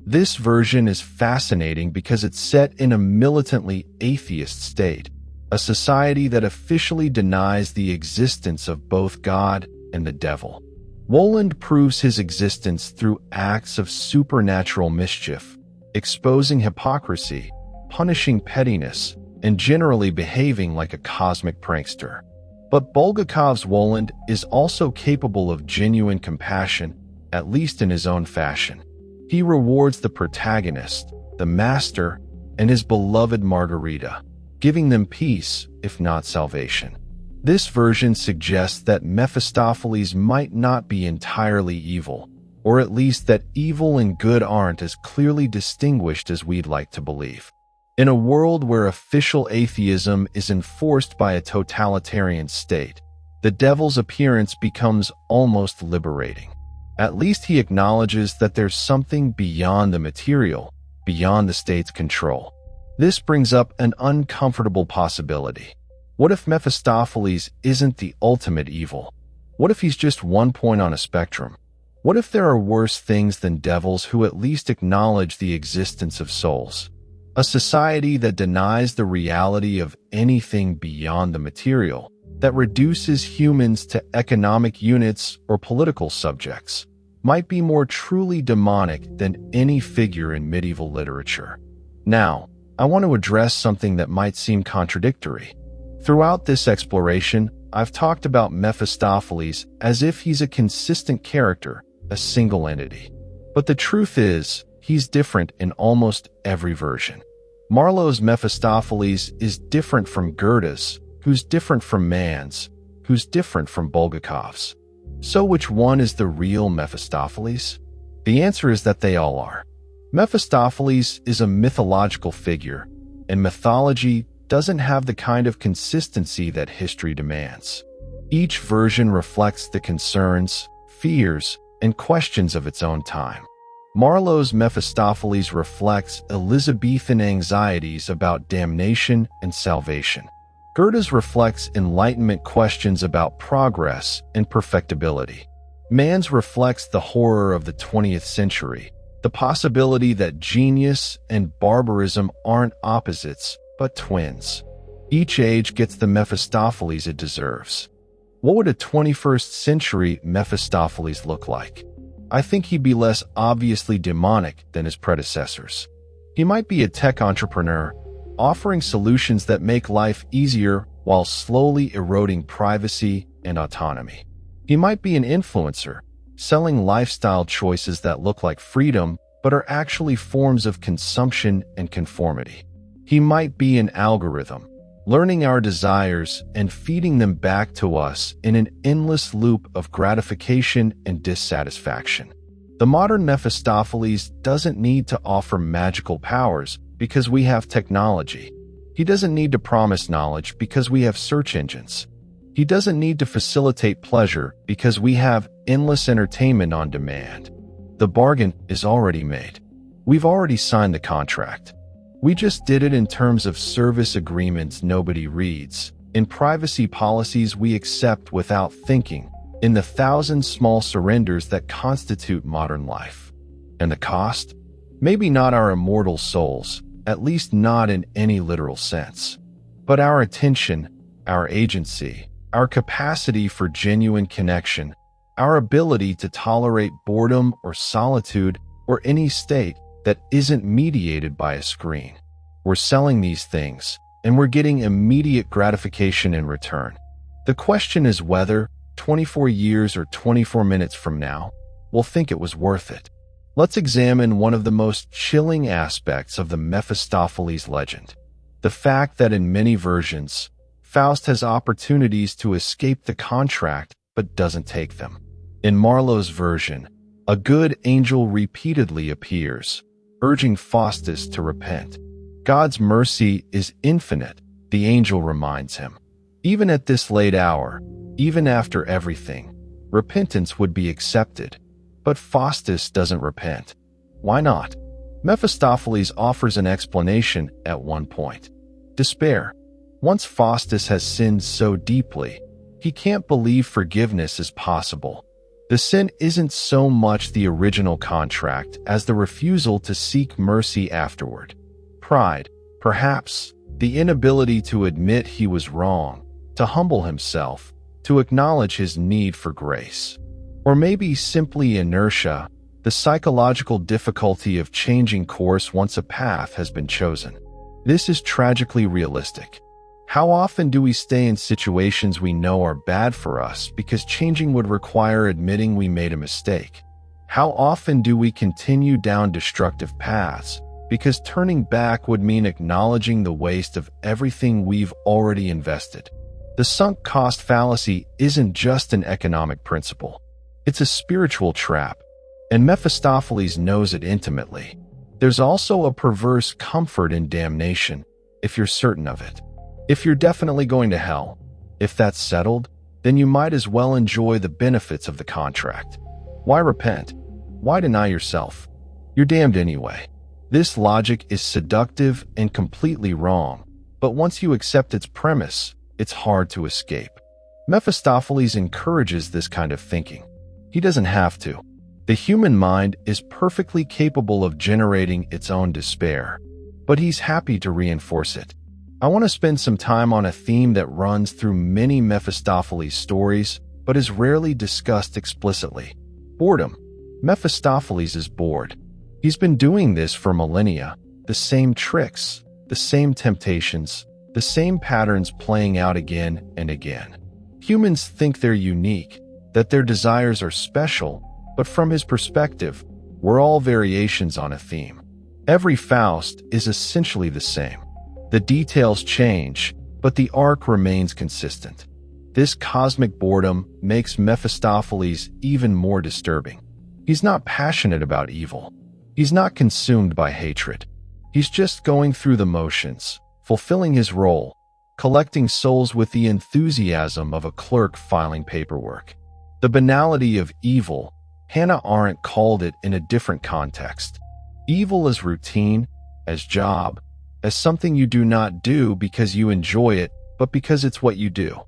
This version is fascinating because it's set in a militantly atheist state, a society that officially denies the existence of both God and the devil. Woland proves his existence through acts of supernatural mischief, exposing hypocrisy, punishing pettiness, and generally behaving like a cosmic prankster. But Bulgakov's Woland is also capable of genuine compassion, at least in his own fashion. He rewards the protagonist, the master, and his beloved Margarita, giving them peace, if not salvation. This version suggests that Mephistopheles might not be entirely evil, or at least that evil and good aren't as clearly distinguished as we'd like to believe. In a world where official atheism is enforced by a totalitarian state, the devil's appearance becomes almost liberating. At least he acknowledges that there's something beyond the material, beyond the state's control. This brings up an uncomfortable possibility. What if Mephistopheles isn't the ultimate evil? What if he's just one point on a spectrum? What if there are worse things than devils who at least acknowledge the existence of souls? A society that denies the reality of anything beyond the material, that reduces humans to economic units or political subjects, might be more truly demonic than any figure in medieval literature. Now, I want to address something that might seem contradictory. Throughout this exploration, I've talked about Mephistopheles as if he's a consistent character, a single entity. But the truth is, he's different in almost every version. Marlowe's Mephistopheles is different from Goethe's, who's different from Mann's, who's different from Bulgakov's. So which one is the real Mephistopheles? The answer is that they all are. Mephistopheles is a mythological figure, and mythology doesn't have the kind of consistency that history demands. Each version reflects the concerns, fears, and questions of its own time. Marlowe's Mephistopheles reflects Elizabethan anxieties about damnation and salvation. Goethe's reflects Enlightenment questions about progress and perfectibility. Mann's reflects the horror of the 20th century, the possibility that genius and barbarism aren't opposites, but twins. Each age gets the Mephistopheles it deserves. What would a 21st century Mephistopheles look like? I think he'd be less obviously demonic than his predecessors. He might be a tech entrepreneur, offering solutions that make life easier while slowly eroding privacy and autonomy. He might be an influencer, selling lifestyle choices that look like freedom but are actually forms of consumption and conformity. He might be an algorithm, learning our desires and feeding them back to us in an endless loop of gratification and dissatisfaction. The modern Mephistopheles doesn't need to offer magical powers because we have technology. He doesn't need to promise knowledge because we have search engines. He doesn't need to facilitate pleasure because we have endless entertainment on demand. The bargain is already made. We've already signed the contract. We just did it in terms of service agreements nobody reads, in privacy policies we accept without thinking, in the 1,000 small surrenders that constitute modern life. And the cost? Maybe not our immortal souls, at least not in any literal sense, but our attention, our agency, our capacity for genuine connection, our ability to tolerate boredom or solitude or any state that isn't mediated by a screen. We're selling these things, and we're getting immediate gratification in return. The question is whether, 24 years or 24 minutes from now, we'll think it was worth it. Let's examine one of the most chilling aspects of the Mephistopheles legend, the fact that in many versions, Faust has opportunities to escape the contract but doesn't take them. In Marlowe's version, a good angel repeatedly appears, urging Faustus to repent. God's mercy is infinite, the angel reminds him. Even at this late hour, even after everything, repentance would be accepted. But Faustus doesn't repent. Why not? Mephistopheles offers an explanation at one point. Despair. Once Faustus has sinned so deeply, he can't believe forgiveness is possible. The sin isn't so much the original contract as the refusal to seek mercy afterward. Pride, perhaps, the inability to admit he was wrong, to humble himself, to acknowledge his need for grace. Or maybe simply inertia, the psychological difficulty of changing course once a path has been chosen. This is tragically realistic. How often do we stay in situations we know are bad for us because changing would require admitting we made a mistake? How often do we continue down destructive paths because turning back would mean acknowledging the waste of everything we've already invested? The sunk cost fallacy isn't just an economic principle. It's a spiritual trap, and Mephistopheles knows it intimately. There's also a perverse comfort in damnation, if you're certain of it. If you're definitely going to hell, if that's settled, then you might as well enjoy the benefits of the contract. Why repent? Why deny yourself? You're damned anyway. This logic is seductive and completely wrong, but once you accept its premise, it's hard to escape. Mephistopheles encourages this kind of thinking. He doesn't have to. The human mind is perfectly capable of generating its own despair, but he's happy to reinforce it. I want to spend some time on a theme that runs through many Mephistopheles stories, but is rarely discussed explicitly. Boredom. Mephistopheles is bored. He's been doing this for millennia, the same tricks, the same temptations, the same patterns playing out again and again. Humans think they're unique, that their desires are special, but from his perspective, we're all variations on a theme. Every Faust is essentially the same. The details change, but the arc remains consistent. This cosmic boredom makes Mephistopheles even more disturbing. He's not passionate about evil. He's not consumed by hatred. He's just going through the motions, fulfilling his role, collecting souls with the enthusiasm of a clerk filing paperwork. The banality of evil, Hannah Arendt called it in a different context. Evil as routine, as job, as something you do not do because you enjoy it, but because it's what you do.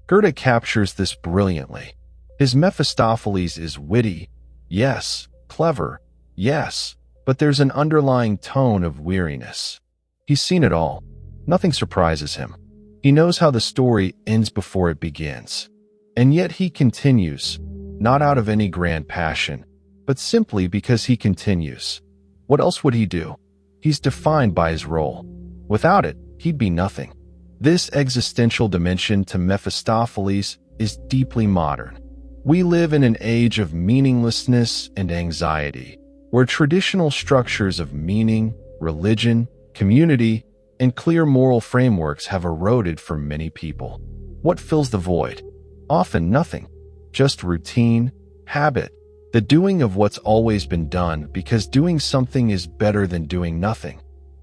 Goethe captures this brilliantly. His Mephistopheles is witty, yes, clever, yes, but there's an underlying tone of weariness. He's seen it all. Nothing surprises him. He knows how the story ends before it begins. And yet he continues, not out of any grand passion, but simply because he continues. What else would he do? He's defined by his role. Without it, he'd be nothing. This existential dimension to Mephistopheles is deeply modern. We live in an age of meaninglessness and anxiety, where traditional structures of meaning, religion, community, and clear moral frameworks have eroded for many people. What fills the void? Often nothing. Just routine, habit, the doing of what's always been done because doing something is better than doing nothing.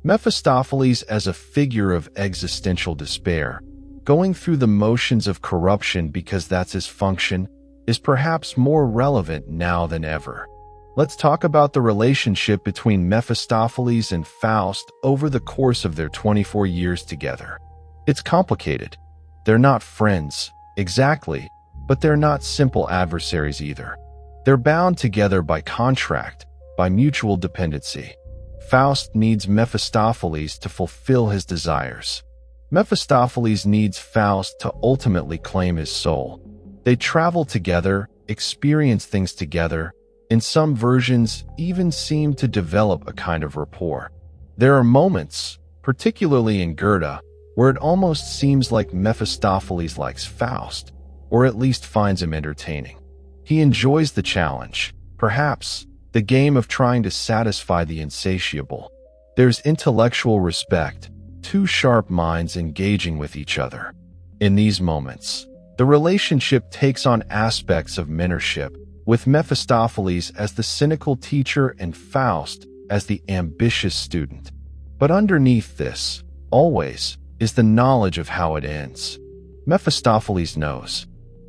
Mephistopheles as a figure of existential despair, going through the motions of corruption because that's his function, is perhaps more relevant now than ever. Let's talk about the relationship between Mephistopheles and Faust over the course of their 24 years together. It's complicated. They're not friends, exactly, but they're not simple adversaries either. They're bound together by contract, by mutual dependency. Faust needs Mephistopheles to fulfill his desires. Mephistopheles needs Faust to ultimately claim his soul. They travel together, experience things together, in some versions even seem to develop a kind of rapport. There are moments, particularly in Goethe, where it almost seems like Mephistopheles likes Faust, or at least finds him entertaining. He enjoys the challenge, perhaps the game of trying to satisfy the insatiable. There's intellectual respect, two sharp minds engaging with each other. In these moments, the relationship takes on aspects of mentorship, with Mephistopheles as the cynical teacher and Faust as the ambitious student. But underneath this, always, is the knowledge of how it ends. Mephistopheles knows.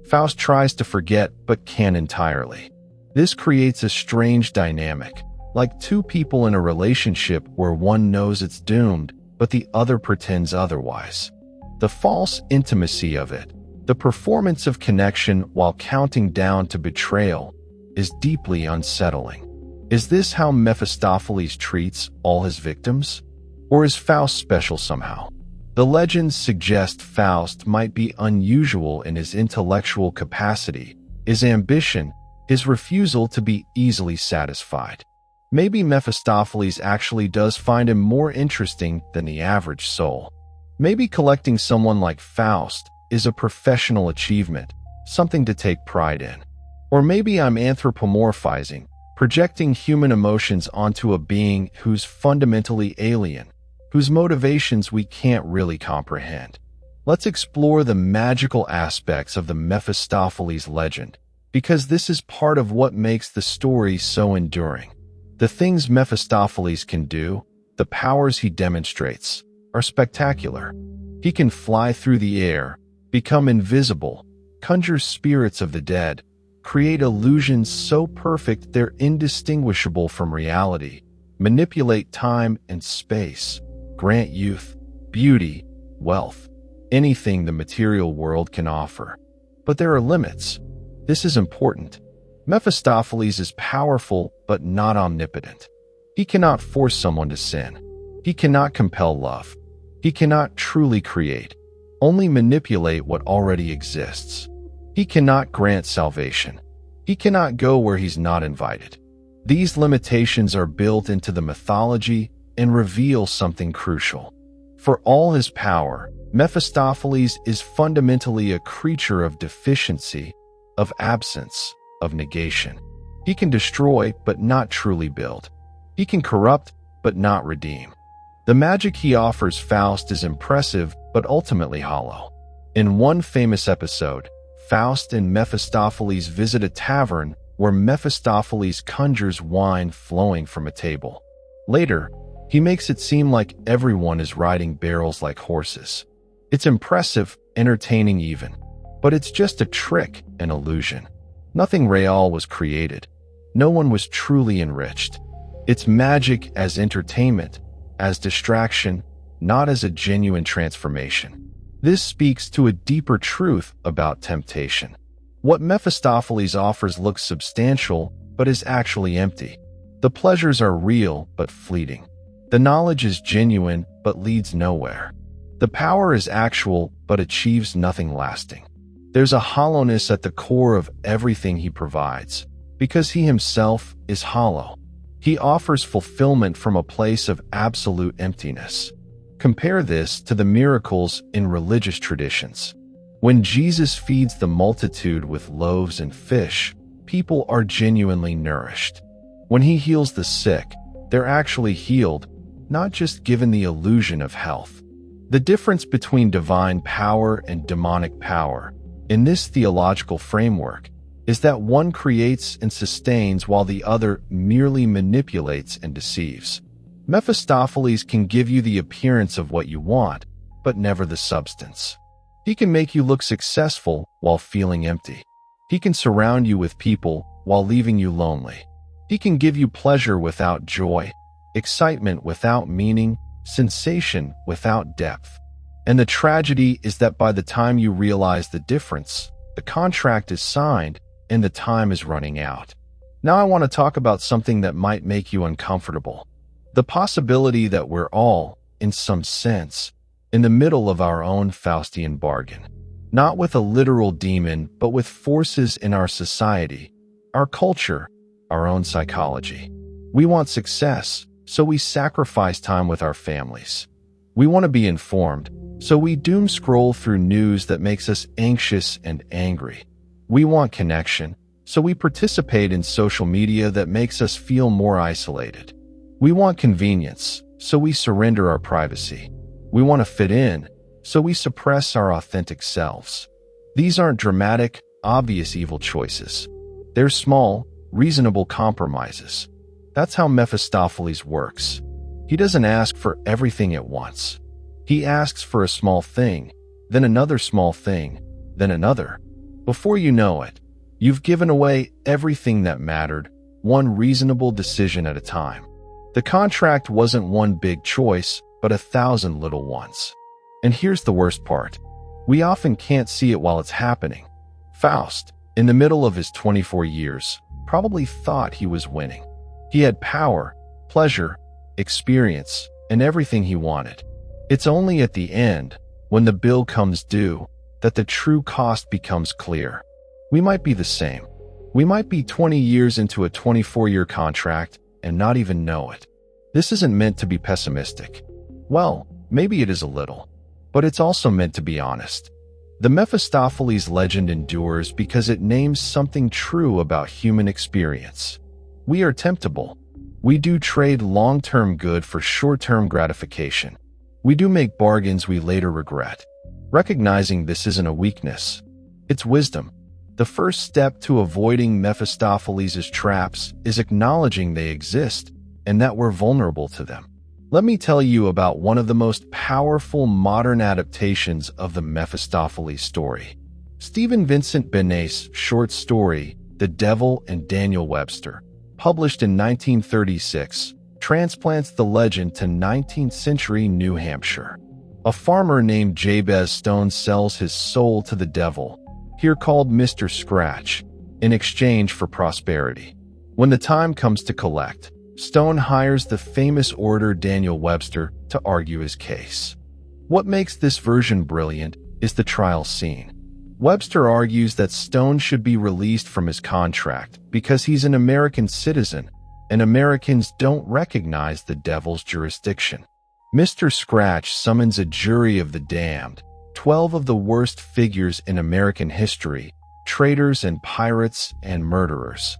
Faust tries to forget but can't entirely. This creates a strange dynamic, like two people in a relationship where one knows it's doomed, but the other pretends otherwise. The false intimacy of it, the performance of connection while counting down to betrayal, is deeply unsettling. Is this how Mephistopheles treats all his victims? Or is Faust special somehow? The legends suggest Faust might be unusual in his intellectual capacity, his ambition, his refusal to be easily satisfied. Maybe Mephistopheles actually does find him more interesting than the average soul. Maybe collecting someone like Faust is a professional achievement, something to take pride in. Or maybe I'm anthropomorphizing, projecting human emotions onto a being who's fundamentally alien, whose motivations we can't really comprehend. Let's explore the magical aspects of the Mephistopheles legend, because this is part of what makes the story so enduring. The things Mephistopheles can do, the powers he demonstrates, are spectacular. He can fly through the air, become invisible, conjure spirits of the dead, create illusions so perfect they're indistinguishable from reality, manipulate time and space, grant youth, beauty, wealth, anything the material world can offer. But there are limits. This is important. Mephistopheles is powerful but not omnipotent. He cannot force someone to sin. He cannot compel love. He cannot truly create, only manipulate what already exists. He cannot grant salvation. He cannot go where he's not invited. These limitations are built into the mythology and reveal something crucial. For all his power, Mephistopheles is fundamentally a creature of deficiency, of absence, of negation. He can destroy but not truly build. He can corrupt but not redeem. The magic he offers Faust is impressive but ultimately hollow. In one famous episode, Faust and Mephistopheles visit a tavern where Mephistopheles conjures wine flowing from a table. Later, he makes it seem like everyone is riding barrels like horses. It's impressive, entertaining even. But it's just a trick, an illusion. Nothing real was created. No one was truly enriched. It's magic as entertainment, as distraction, not as a genuine transformation. This speaks to a deeper truth about temptation. What Mephistopheles offers looks substantial, but is actually empty. The pleasures are real, but fleeting. The knowledge is genuine, but leads nowhere. The power is actual, but achieves nothing lasting. There's a hollowness at the core of everything he provides, because he himself is hollow. He offers fulfillment from a place of absolute emptiness. Compare this to the miracles in religious traditions. When Jesus feeds the multitude with loaves and fish, people are genuinely nourished. When he heals the sick, they're actually healed, not just given the illusion of health. The difference between divine power and demonic power, in this theological framework, is that one creates and sustains while the other merely manipulates and deceives. Mephistopheles can give you the appearance of what you want, but never the substance. He can make you look successful while feeling empty. He can surround you with people while leaving you lonely. He can give you pleasure without joy, excitement without meaning, sensation without depth. And the tragedy is that by the time you realize the difference, the contract is signed and the time is running out. Now I want to talk about something that might make you uncomfortable. The possibility that we're all, in some sense, in the middle of our own Faustian bargain. Not with a literal demon, but with forces in our society, our culture, our own psychology. We want success, so we sacrifice time with our families. We want to be informed, so we doom scroll through news that makes us anxious and angry. We want connection, so we participate in social media that makes us feel more isolated. We want convenience, so we surrender our privacy. We want to fit in, so we suppress our authentic selves. These aren't dramatic, obvious evil choices. They're small, reasonable compromises. That's how Mephistopheles works. He doesn't ask for everything at once. He asks for a small thing, then another small thing, then another. Before you know it, you've given away everything that mattered, one reasonable decision at a time. The contract wasn't one big choice, but 1,000 little ones. And here's the worst part. We often can't see it while it's happening. Faust, in the middle of his 24 years, probably thought he was winning. He had power, pleasure, experience, and everything he wanted. It's only at the end, when the bill comes due, that the true cost becomes clear. We might be the same. We might be 20 years into a 24-year contract and not even know it. This isn't meant to be pessimistic. Well, maybe it is a little, but it's also meant to be honest. The Mephistopheles legend endures because it names something true about human experience. We are temptable. We do trade long-term good for short-term gratification. We do make bargains we later regret. Recognizing this isn't a weakness. It's wisdom. The first step to avoiding Mephistopheles' traps is acknowledging they exist and that we're vulnerable to them. Let me tell you about one of the most powerful modern adaptations of the Mephistopheles story. Stephen Vincent Benet's short story, The Devil and Daniel Webster, published in 1936, transplants the legend to 19th century New Hampshire. A farmer named Jabez Stone sells his soul to the devil, here called Mr. Scratch, in exchange for prosperity. When the time comes to collect, Stone hires the famous orator Daniel Webster to argue his case. What makes this version brilliant is the trial scene. Webster argues that Stone should be released from his contract because he's an American citizen, and Americans don't recognize the devil's jurisdiction. Mr. Scratch summons a jury of the damned, 12 of the worst figures in American history, traitors and pirates and murderers.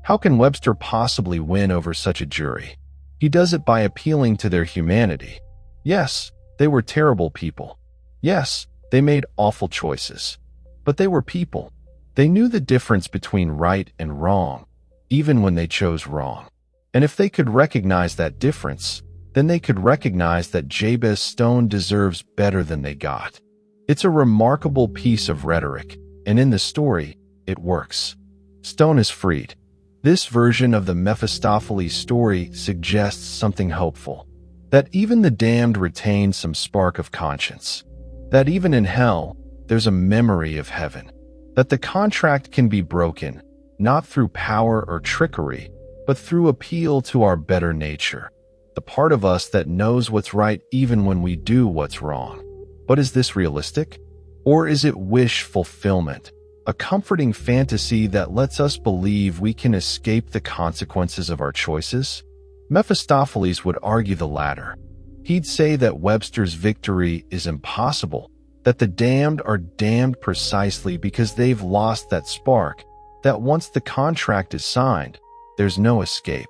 How can Webster possibly win over such a jury? He does it by appealing to their humanity. Yes, they were terrible people. Yes, They made awful choices. But they were people. They knew the difference between right and wrong, even when they chose wrong. And if they could recognize that difference, then they could recognize that Jabez Stone deserves better than they got. It's a remarkable piece of rhetoric, and in the story, it works. Stone is freed. This version of the Mephistopheles story suggests something hopeful. That even the damned retain some spark of conscience. That even in hell, there's a memory of heaven. That the contract can be broken, not through power or trickery, but through appeal to our better nature. The part of us that knows what's right even when we do what's wrong. But is this realistic? Or is it wish fulfillment? A comforting fantasy that lets us believe we can escape the consequences of our choices? Mephistopheles would argue the latter. He'd say that Webster's victory is impossible, that the damned are damned precisely because they've lost that spark, that once the contract is signed, there's no escape.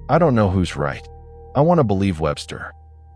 I don't know who's right. I want to believe Webster.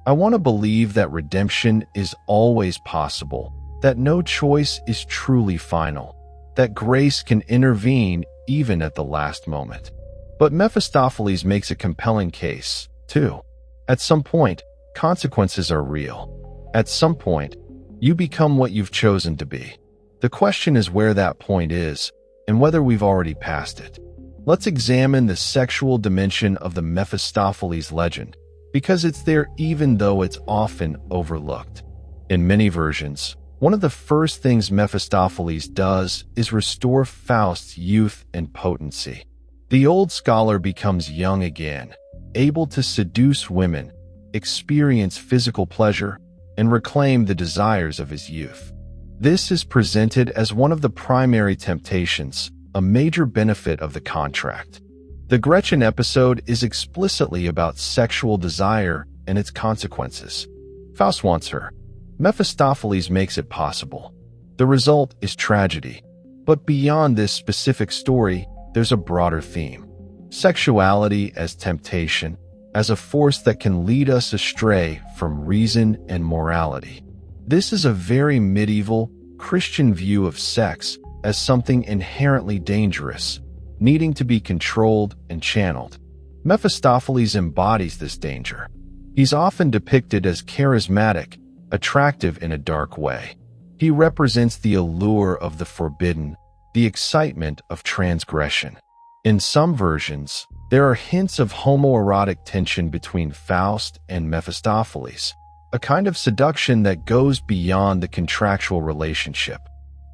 I want to believe that redemption is always possible, that no choice is truly final, that grace can intervene even at the last moment. But Mephistopheles makes a compelling case, too. At some point, consequences are real. At some point, you become what you've chosen to be. The question is where that point is, and whether we've already passed it. Let's examine the sexual dimension of the Mephistopheles legend, because it's there even though it's often overlooked. In many versions, one of the first things Mephistopheles does is restore Faust's youth and potency. The old scholar becomes young again, able to seduce women, experience physical pleasure, and reclaim the desires of his youth. This is presented as one of the primary temptations, a major benefit of the contract. The Gretchen episode is explicitly about sexual desire and its consequences. Faust wants her. Mephistopheles makes it possible. The result is tragedy. But beyond this specific story, there's a broader theme. Sexuality as temptation, as a force that can lead us astray from reason and morality. This is a very medieval, Christian view of sex as something inherently dangerous, needing to be controlled and channeled. Mephistopheles embodies this danger. He's often depicted as charismatic, attractive in a dark way. He represents the allure of the forbidden, the excitement of transgression. In some versions, there are hints of homoerotic tension between Faust and Mephistopheles, a kind of seduction that goes beyond the contractual relationship.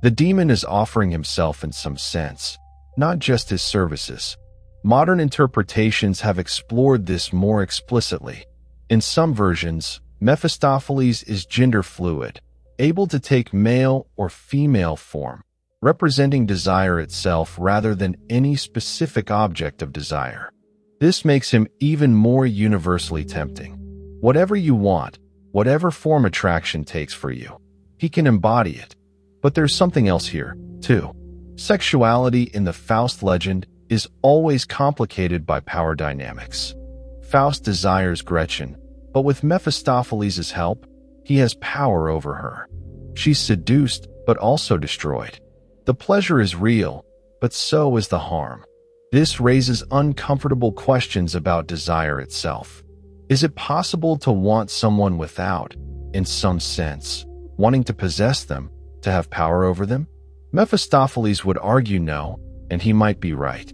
The demon is offering himself in some sense, not just his services. Modern interpretations have explored this more explicitly. In some versions, Mephistopheles is gender fluid, able to take male or female form, representing desire itself rather than any specific object of desire. This makes him even more universally tempting. Whatever you want, whatever form attraction takes for you, he can embody it. But there's something else here, too. Sexuality in the Faust legend is always complicated by power dynamics. Faust desires Gretchen, but with Mephistopheles' help, he has power over her. She's seduced, but also destroyed. The pleasure is real, but so is the harm. This raises uncomfortable questions about desire itself. Is it possible to want someone without, in some sense, wanting to possess them, to have power over them? Mephistopheles would argue no, and he might be right.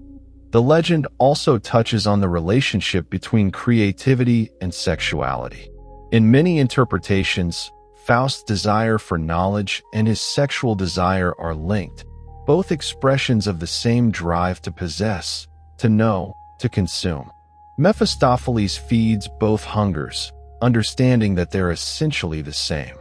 The legend also touches on the relationship between creativity and sexuality. In many interpretations, Faust's desire for knowledge and his sexual desire are linked, both expressions of the same drive to possess, to know, to consume. Mephistopheles feeds both hungers, understanding that they're essentially the same.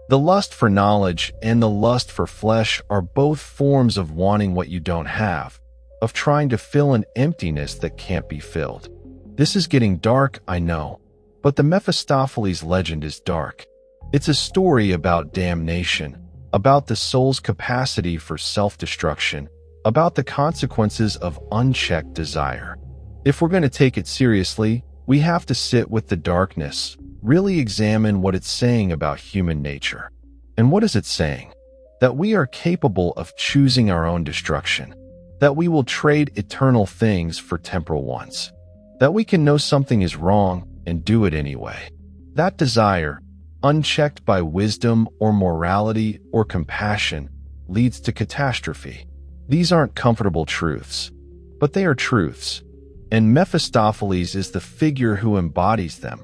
The lust for knowledge and the lust for flesh are both forms of wanting what you don't have, of trying to fill an emptiness that can't be filled. This is getting dark, I know, but the Mephistopheles legend is dark. It's a story about damnation, about the soul's capacity for self-destruction, about the consequences of unchecked desire. If we're going to take it seriously, we have to sit with the darkness, really examine what it's saying about human nature. And what is it saying? That we are capable of choosing our own destruction, that we will trade eternal things for temporal ones, that we can know something is wrong and do it anyway. That desire, unchecked by wisdom or morality or compassion, leads to catastrophe. These aren't comfortable truths, but they are truths. And Mephistopheles is the figure who embodies them,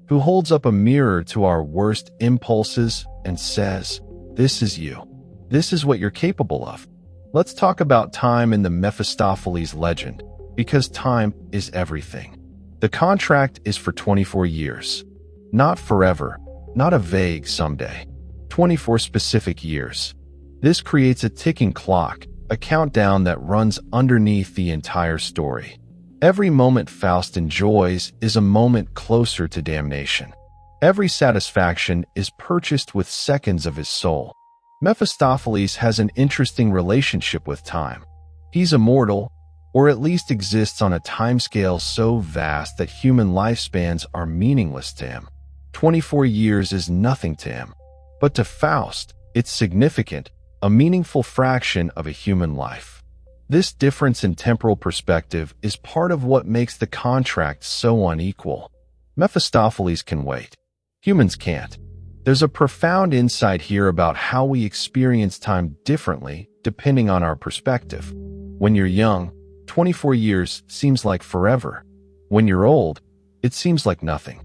who holds up a mirror to our worst impulses and says, "This is you. This is what you're capable of." Let's talk about time in the Mephistopheles legend, because time is everything. The contract is for 24 years. Not forever, not a vague someday. 24 specific years. This creates a ticking clock, a countdown that runs underneath the entire story. Every moment Faust enjoys is a moment closer to damnation. Every satisfaction is purchased with seconds of his soul. Mephistopheles has an interesting relationship with time. He's immortal, or at least exists on a timescale so vast that human lifespans are meaningless to him. 24 years is nothing to him. But to Faust, it's significant, a meaningful fraction of a human life. This difference in temporal perspective is part of what makes the contract so unequal. Mephistopheles can wait. Humans can't. There's a profound insight here about how we experience time differently depending on our perspective. When you're young, 24 years seems like forever. When you're old, it seems like nothing.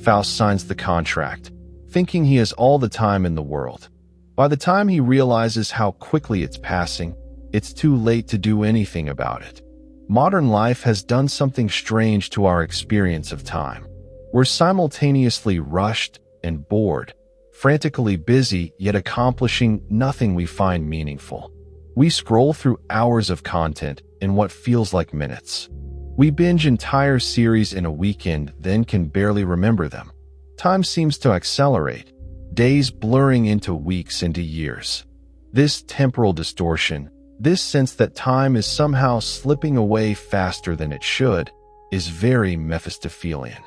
Faust signs the contract, thinking he has all the time in the world. By the time he realizes how quickly it's passing, it's too late to do anything about it. Modern life has done something strange to our experience of time. We're simultaneously rushed and bored, frantically busy yet accomplishing nothing we find meaningful. We scroll through hours of content in what feels like minutes. We binge entire series in a weekend, then can barely remember them. Time seems to accelerate, days blurring into weeks into years. This temporal distortion, this sense that time is somehow slipping away faster than it should, is very Mephistophelean.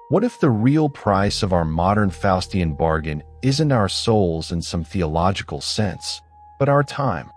What if the real price of our modern Faustian bargain isn't our souls in some theological sense, but our time?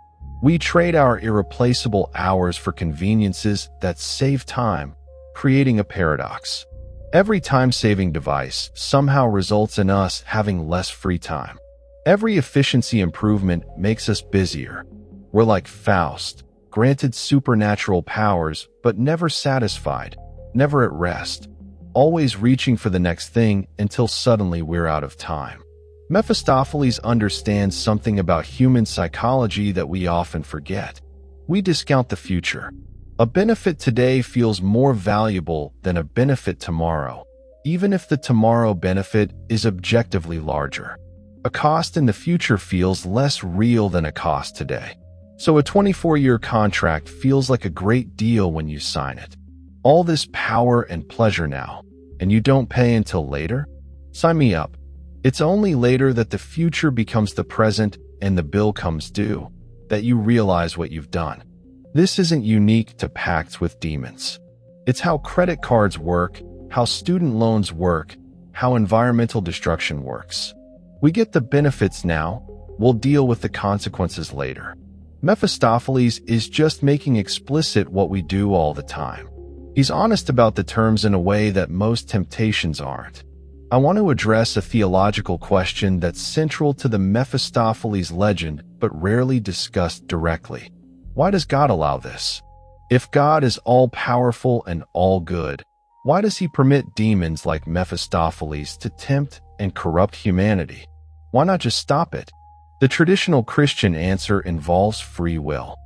We trade our irreplaceable hours for conveniences that save time, creating a paradox. Every time-saving device somehow results in us having less free time. Every efficiency improvement makes us busier. We're like Faust, granted supernatural powers, but never satisfied, never at rest, always reaching for the next thing until suddenly we're out of time. Mephistopheles understands something about human psychology that we often forget. We discount the future. A benefit today feels more valuable than a benefit tomorrow, even if the tomorrow benefit is objectively larger. A cost in the future feels less real than a cost today. So a 24-year contract feels like a great deal when you sign it. All this power and pleasure now, and you don't pay until later? Sign me up. It's only later that the future becomes the present and the bill comes due, that you realize what you've done. This isn't unique to pacts with demons. It's how credit cards work, how student loans work, how environmental destruction works. We get the benefits now, we'll deal with the consequences later. Mephistopheles is just making explicit what we do all the time. He's honest about the terms in a way that most temptations aren't. I want to address a theological question that's central to the Mephistopheles legend but rarely discussed directly. Why does God allow this? If God is all-powerful and all-good, why does he permit demons like Mephistopheles to tempt and corrupt humanity? Why not just stop it? The traditional Christian answer involves free will.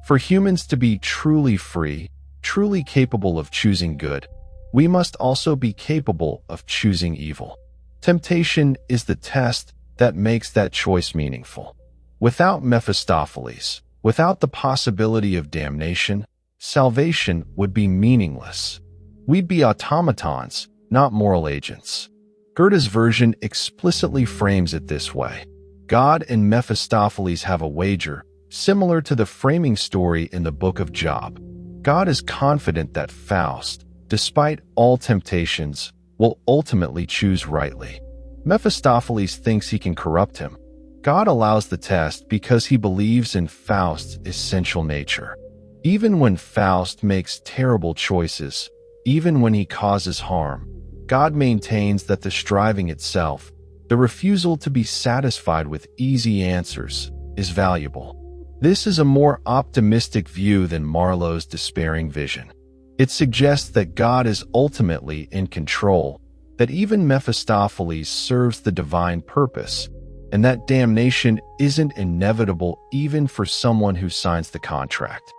For humans to be truly free, truly capable of choosing good, we must also be capable of choosing evil. Temptation is the test that makes that choice meaningful. Without Mephistopheles, without the possibility of damnation, salvation would be meaningless. We'd be automatons, not moral agents. Goethe's version explicitly frames it this way. God and Mephistopheles have a wager, similar to the framing story in the book of Job. God is confident that Faust, despite all temptations, will ultimately choose rightly. Mephistopheles thinks he can corrupt him. God allows the test because he believes in Faust's essential nature. Even when Faust makes terrible choices, even when he causes harm, God maintains that the striving itself, the refusal to be satisfied with easy answers, is valuable. This is a more optimistic view than Marlowe's despairing vision. It suggests that God is ultimately in control, that even Mephistopheles serves the divine purpose, and that damnation isn't inevitable even for someone who signs the contract.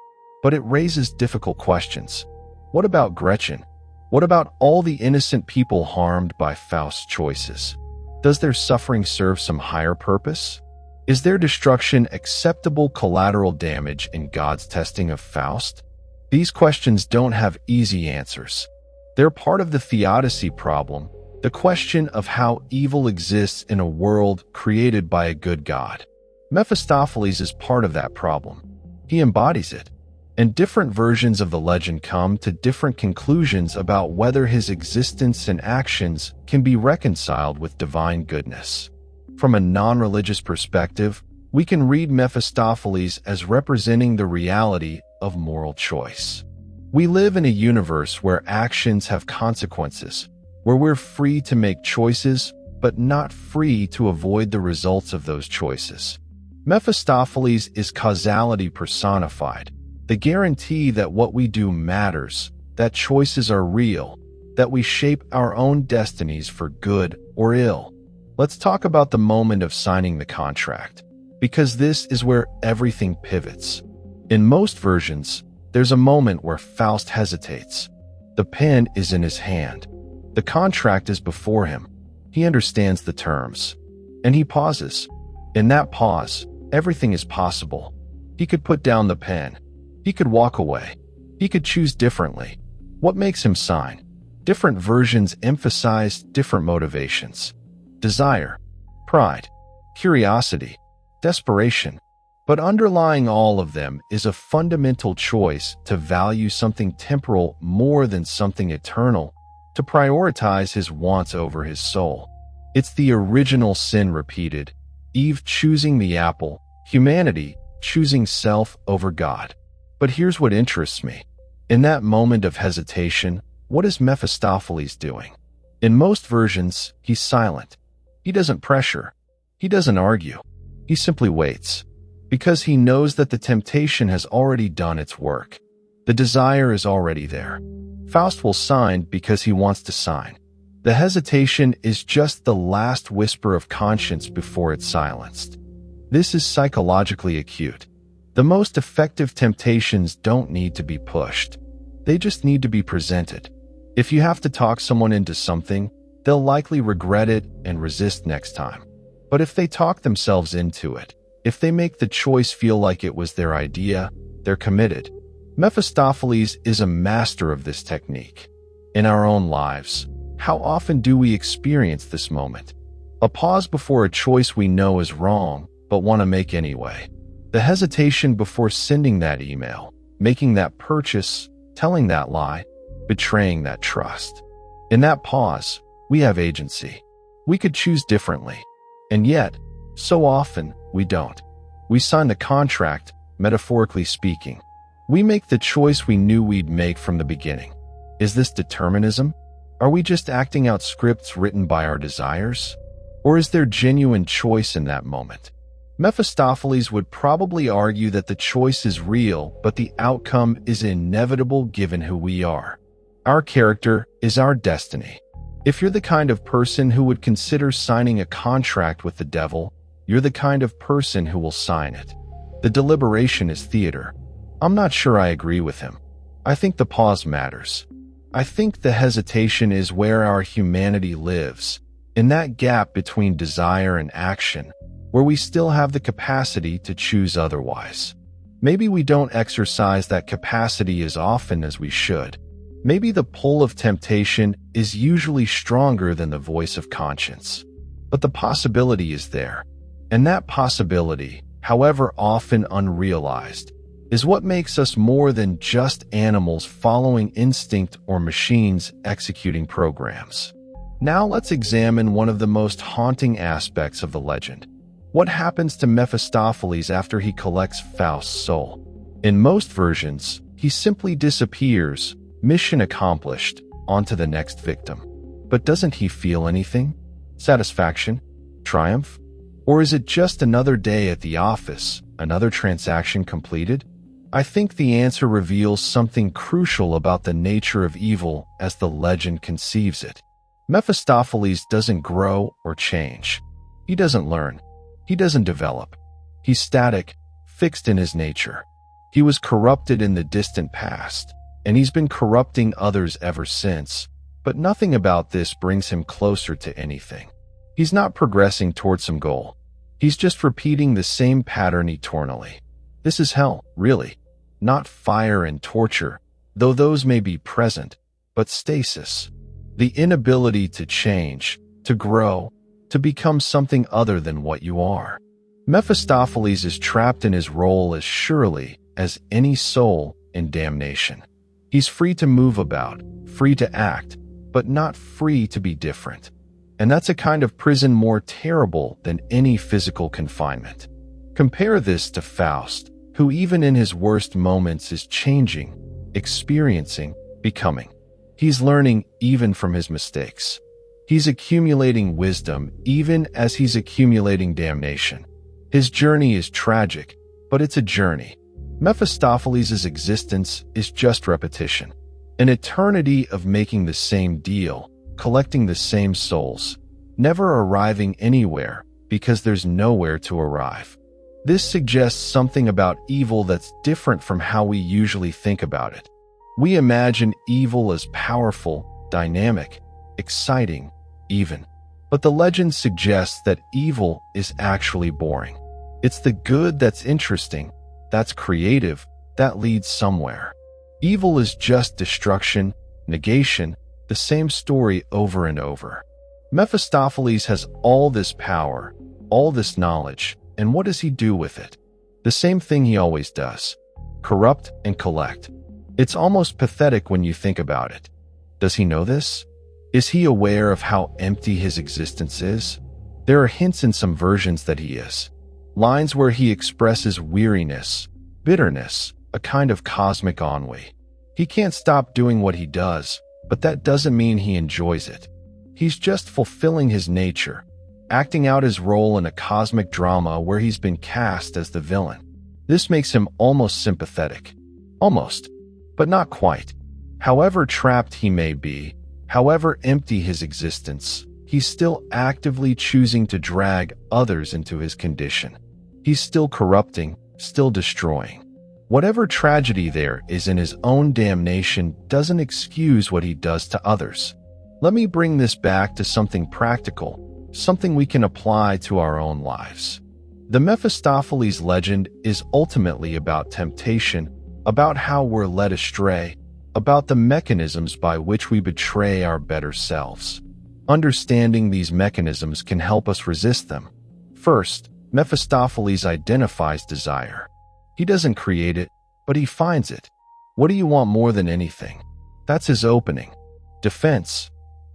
But it raises difficult questions. What about Gretchen? What about all the innocent people harmed by Faust's choices? Does their suffering serve some higher purpose? Is their destruction acceptable collateral damage in God's testing of Faust? These questions don't have easy answers. They're part of the theodicy problem, the question of how evil exists in a world created by a good God. Mephistopheles is part of that problem. He embodies it. And different versions of the legend come to different conclusions about whether his existence and actions can be reconciled with divine goodness. From a non-religious perspective, we can read Mephistopheles as representing the reality of moral choice. We live in a universe where actions have consequences, where we're free to make choices, but not free to avoid the results of those choices. Mephistopheles is causality personified, the guarantee that what we do matters, that choices are real, that we shape our own destinies for good or ill. Let's talk about the moment of signing the contract, because this is where everything pivots. In most versions, there's a moment where Faust hesitates. The pen is in his hand. The contract is before him. He understands the terms. And he pauses. In that pause, everything is possible. He could put down the pen. He could walk away. He could choose differently. What makes him sign? Different versions emphasize different motivations. Desire, pride, curiosity, desperation. But underlying all of them is a fundamental choice to value something temporal more than something eternal, to prioritize his wants over his soul. It's the original sin repeated, Eve choosing the apple, humanity choosing self over God. But here's what interests me. In that moment of hesitation, what is Mephistopheles doing? In most versions, he's silent. He doesn't pressure. He doesn't argue. He simply waits. Because he knows that the temptation has already done its work. The desire is already there. Faust will sign because he wants to sign. The hesitation is just the last whisper of conscience before it's silenced. This is psychologically acute. The most effective temptations don't need to be pushed. They just need to be presented. If you have to talk someone into something, they'll likely regret it and resist next time. But if they talk themselves into it, if they make the choice feel like it was their idea, they're committed. Mephistopheles is a master of this technique. In our own lives, how often do we experience this moment? A pause before a choice we know is wrong, but want to make anyway. The hesitation before sending that email, making that purchase, telling that lie, betraying that trust. In that pause, we have agency. We could choose differently. And yet, so often, we don't. We sign the contract, metaphorically speaking. We make the choice we knew we'd make from the beginning. Is this determinism? Are we just acting out scripts written by our desires? Or is there genuine choice in that moment? Mephistopheles would probably argue that the choice is real, but the outcome is inevitable given who we are. Our character is our destiny. If you're the kind of person who would consider signing a contract with the devil, you're the kind of person who will sign it. The deliberation is theater. I'm not sure I agree with him. I think the pause matters. I think the hesitation is where our humanity lives, in that gap between desire and action, where we still have the capacity to choose otherwise. Maybe we don't exercise that capacity as often as we should. Maybe the pull of temptation is usually stronger than the voice of conscience. But the possibility is there. And that possibility, however often unrealized, is what makes us more than just animals following instinct or machines executing programs. Now let's examine one of the most haunting aspects of the legend. What happens to Mephistopheles after he collects Faust's soul? In most versions, he simply disappears, mission accomplished, on to the next victim. But doesn't he feel anything? Satisfaction? Triumph? Or is it just another day at the office, another transaction completed? I think the answer reveals something crucial about the nature of evil as the legend conceives it. Mephistopheles doesn't grow or change. He doesn't learn. He doesn't develop. He's static, fixed in his nature. He was corrupted in the distant past, and he's been corrupting others ever since, but nothing about this brings him closer to anything. He's not progressing towards some goal. He's just repeating the same pattern eternally. This is hell, really. Not fire and torture, though those may be present, but stasis. The inability to change, to grow, to become something other than what you are. Mephistopheles is trapped in his role as surely as any soul in damnation. He's free to move about, free to act, but not free to be different. And that's a kind of prison more terrible than any physical confinement. Compare this to Faust, who even in his worst moments is changing, experiencing, becoming. He's learning even from his mistakes. He's accumulating wisdom even as he's accumulating damnation. His journey is tragic, but it's a journey. Mephistopheles' existence is just repetition. An eternity of making the same deal, collecting the same souls, never arriving anywhere because there's nowhere to arrive. This suggests something about evil that's different from how we usually think about it. We imagine evil as powerful, dynamic, exciting, even. But the legend suggests that evil is actually boring. It's the good that's interesting, that's creative, that leads somewhere. Evil is just destruction, negation, the same story over and over. Mephistopheles has all this power, all this knowledge, and what does he do with it? The same thing he always does. Corrupt and collect. It's almost pathetic when you think about it. Does he know this? Is he aware of how empty his existence is? There are hints in some versions that he is. Lines where he expresses weariness, bitterness, a kind of cosmic ennui. He can't stop doing what he does, but that doesn't mean he enjoys it. He's just fulfilling his nature, acting out his role in a cosmic drama where he's been cast as the villain. This makes him almost sympathetic. Almost, but not quite. However trapped he may be, however empty his existence, he's still actively choosing to drag others into his condition. He's still corrupting, still destroying. Whatever tragedy there is in his own damnation doesn't excuse what he does to others. Let me bring this back to something practical, something we can apply to our own lives. The Mephistopheles legend is ultimately about temptation, about how we're led astray, about the mechanisms by which we betray our better selves. Understanding these mechanisms can help us resist them. First, Mephistopheles identifies desire. He doesn't create it, but he finds it. What do you want more than anything? That's his opening. Defense.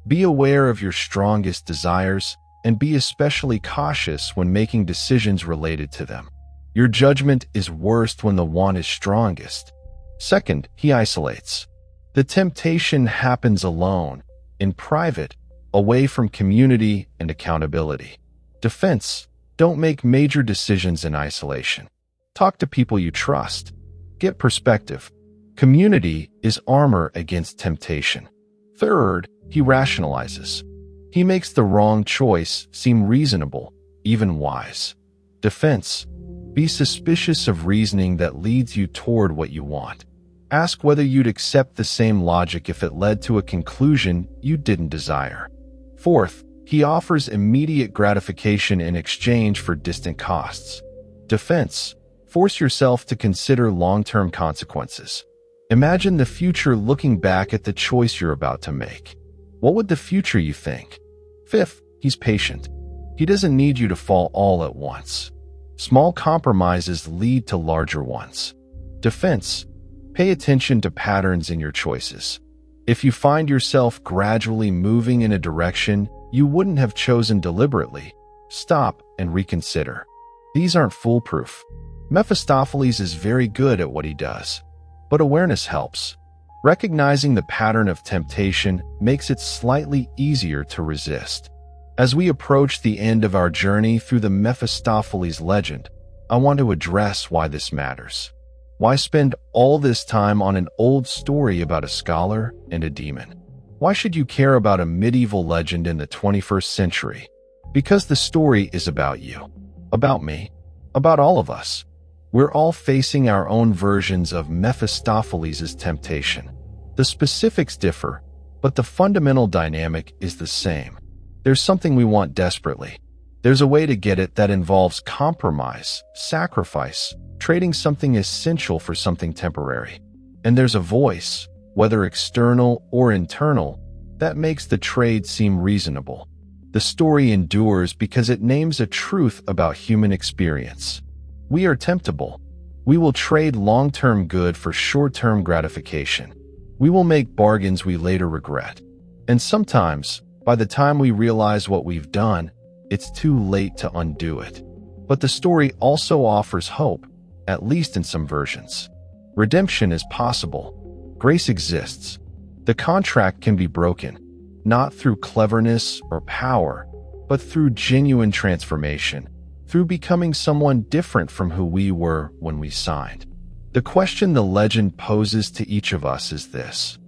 Be aware of your strongest desires and be especially cautious when making decisions related to them. Your judgment is worst when the want is strongest. Second, he isolates. The temptation happens alone, in private, away from community and accountability. Defense. Don't make major decisions in isolation. Talk to people you trust. Get perspective. Community is armor against temptation. Third, he rationalizes. He makes the wrong choice seem reasonable, even wise. Defense. Be suspicious of reasoning that leads you toward what you want. Ask whether you'd accept the same logic if it led to a conclusion you didn't desire. Fourth, he offers immediate gratification in exchange for distant costs. Defense. Force yourself to consider long-term consequences. Imagine the future looking back at the choice you're about to make. What would the future you think? Fifth, he's patient. He doesn't need you to fall all at once. Small compromises lead to larger ones. Defense. Pay attention to patterns in your choices. If you find yourself gradually moving in a direction you wouldn't have chosen deliberately, stop and reconsider. These aren't foolproof. Mephistopheles is very good at what he does, but awareness helps. Recognizing the pattern of temptation makes it slightly easier to resist. As we approach the end of our journey through the Mephistopheles legend, I want to address why this matters. Why spend all this time on an old story about a scholar and a demon? Why should you care about a medieval legend in the 21st century? Because the story is about you, about me, about all of us. We're all facing our own versions of Mephistopheles' temptation. The specifics differ, but the fundamental dynamic is the same. There's something we want desperately. There's a way to get it that involves compromise, sacrifice, trading something essential for something temporary. And there's a voice, whether external or internal, that makes the trade seem reasonable. The story endures because it names a truth about human experience. We are temptable. We will trade long-term good for short-term gratification. We will make bargains we later regret. And sometimes, by the time we realize what we've done, it's too late to undo it. But the story also offers hope, at least in some versions. Redemption is possible. Grace exists. The contract can be broken, not through cleverness or power, but through genuine transformation, through becoming someone different from who we were when we signed. The question the legend poses to each of us is this: